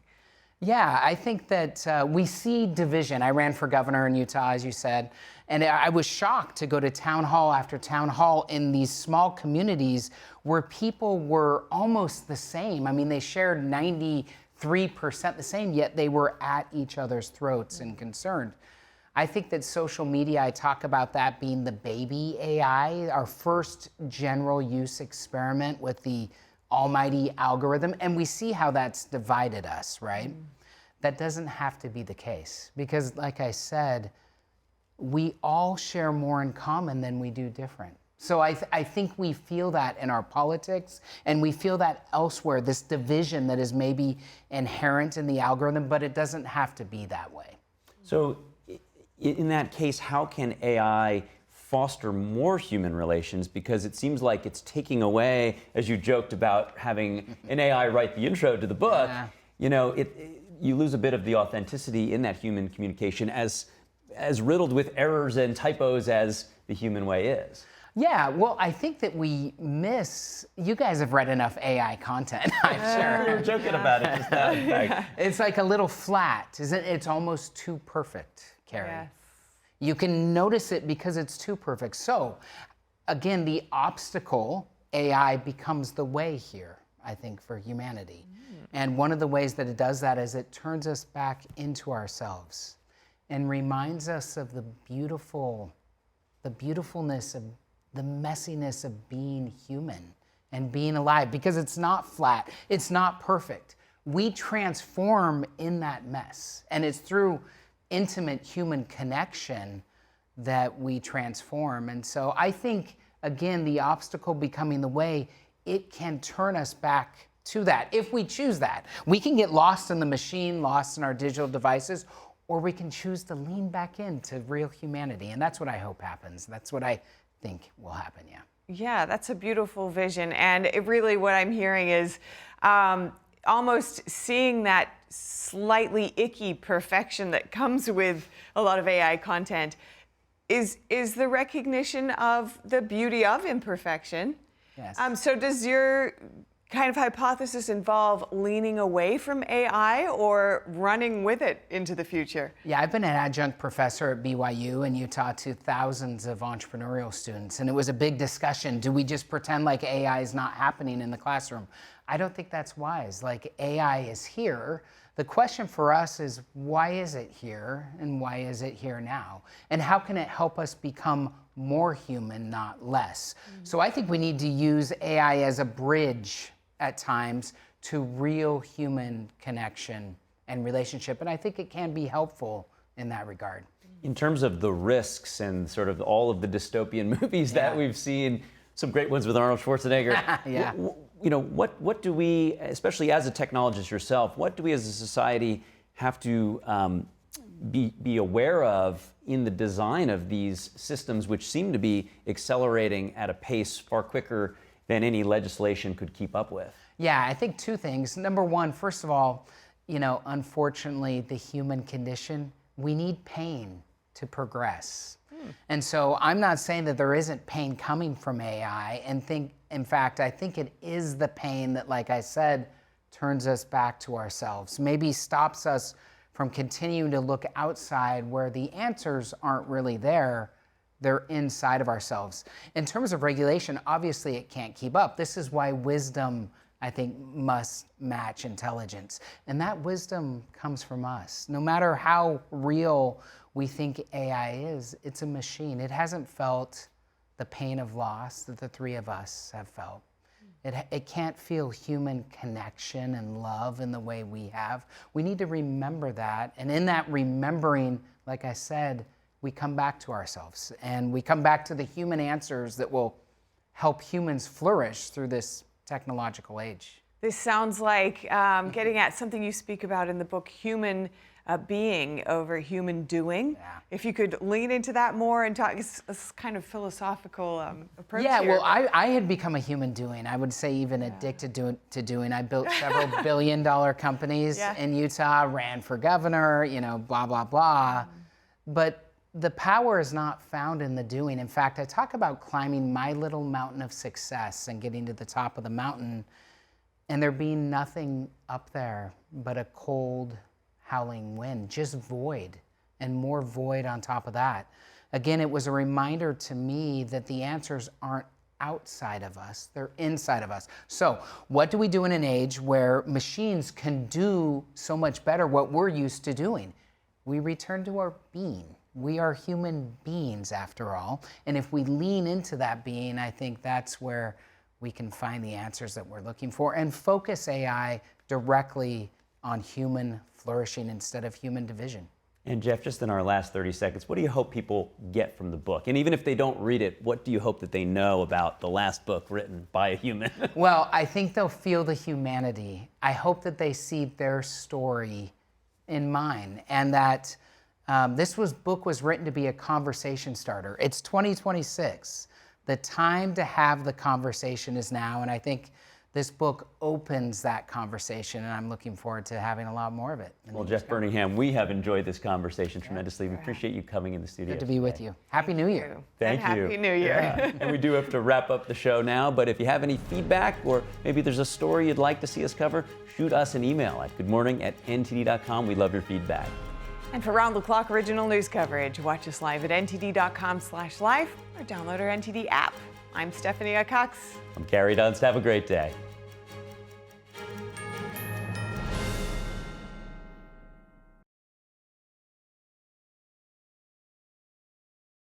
Yeah, I think that we see division. I ran for governor in Utah, as you said, and I was shocked to go to town hall after town hall in these small communities where people were almost the same. I mean, they shared 93% the same, yet they were at each other's throats and concerned. I think that social media, I talk about that being the baby AI, our first general use experiment with the almighty algorithm, and we see how that's divided us, right? That doesn't have to be the case because, like I said, we all share more in common than we do different. So I think we feel that in our politics, and we feel that elsewhere, this division that is maybe inherent in the algorithm, but it doesn't have to be that way. So in that case, how can AI foster more human relations? Because it seems like it's taking away, as you joked about having an AI write the intro to the book, you know, you lose a bit of the authenticity in that human communication as riddled with errors and typos as the human way is. Yeah, well, I think that we miss, you guys have read enough AI content, I'm sure. We were joking about it just now, in fact. It's like a little flat, isn't it? It's almost too perfect, Carrie. Yes. You can notice it because it's too perfect. So, again, the obstacle, AI, becomes the way here, I think, for humanity. And one of the ways that it does that is it turns us back into ourselves and reminds us of the beautifulness of the messiness of being human and being alive, because it's not flat, it's not perfect. We transform in that mess, and it's through intimate human connection that we transform. And so I think, again, the obstacle becoming the way, it can turn us back to that if we choose that. We can get lost in the machine, lost in our digital devices, or we can choose to lean back into real humanity. And that's what I hope happens. That's what I think will happen, yeah. Yeah, that's a beautiful vision. And really what I'm hearing is almost seeing that slightly icky perfection that comes with a lot of AI content is the recognition of the beauty of imperfection. Yes. So does your kind of hypothesis involve leaning away from AI or running with it into the future? Yeah, I've been an adjunct professor at BYU in Utah to thousands of entrepreneurial students, and it was a big discussion. Do we just pretend like AI is not happening in the classroom? I don't think that's wise. Like, AI is here. The question for us is, why is it here, and why is it here now? And how can it help us become more human, not less? So I think we need to use AI as a bridge at times to real human connection and relationship. And I think it can be helpful in that regard. In terms of the risks and sort of all of the dystopian movies that we've seen, some great ones with Arnold Schwarzenegger. Yeah. You know, what do we, especially as a technologist yourself, what do we as a society have to be aware of in the design of these systems, which seem to be accelerating at a pace far quicker than any legislation could keep up with? Yeah, I think two things. Number one, first of all, you know, unfortunately, the human condition, we need pain to progress. And so I'm not saying that there isn't pain coming from AI, and in fact, I think it is the pain that, like I said, turns us back to ourselves, maybe stops us from continuing to look outside where the answers aren't really there, They're inside of ourselves. In terms of regulation, obviously it can't keep up. This is why wisdom, I think, must match intelligence. And that wisdom comes from us. No matter how real we think AI is, it's a machine. It hasn't felt the pain of loss that the three of us have felt. It can't feel human connection and love in the way we have. We need to remember that. And in that remembering, like I said, we come back to ourselves and we come back to the human answers that will help humans flourish through this technological age. This sounds like getting at something you speak about in the book, human being over human doing. Yeah. If you could lean into that more and talk, it's kind of philosophical approach Yeah, here. well, I had become a human doing. I would say even addicted to doing. I built several billion-dollar companies in Utah, ran for governor, you know, blah, blah, blah. But the power is not found in the doing. In fact, I talk about climbing my little mountain of success and getting to the top of the mountain, and there being nothing up there but a cold, howling wind, just void, and more void on top of that. Again, it was a reminder to me that the answers aren't outside of us, they're inside of us. So what do we do in an age where machines can do so much better what we're used to doing? We return to our being. We are human beings after all. And if we lean into that being, I think that's where we can find the answers that we're looking for and focus AI directly on human flourishing instead of human division. And Jeff, just in our last 30 seconds, what do you hope people get from the book? And even if they don't read it, what do you hope that they know about the last book written by a human? Well, I think they'll feel the humanity. I hope that they see their story in mine, and that this book was written to be a conversation starter. It's 2026. The time to have the conversation is now, and I think this book opens that conversation, and I'm looking forward to having a lot more of it. Well, Jeff Birmingham, we have enjoyed this conversation tremendously. We appreciate you coming in the studio. Good to be with you. Happy New Year. Thank you. Happy New Year. Yeah. And we do have to wrap up the show now, but if you have any feedback or maybe there's a story you'd like to see us cover, shoot us an email at goodmorning@ntd.com. We love your feedback. And for round-the-clock original news coverage, watch us live at ntd.com/live or download our NTD app. I'm Stephanie Cox. I'm Carrie Dunst. Have a great day.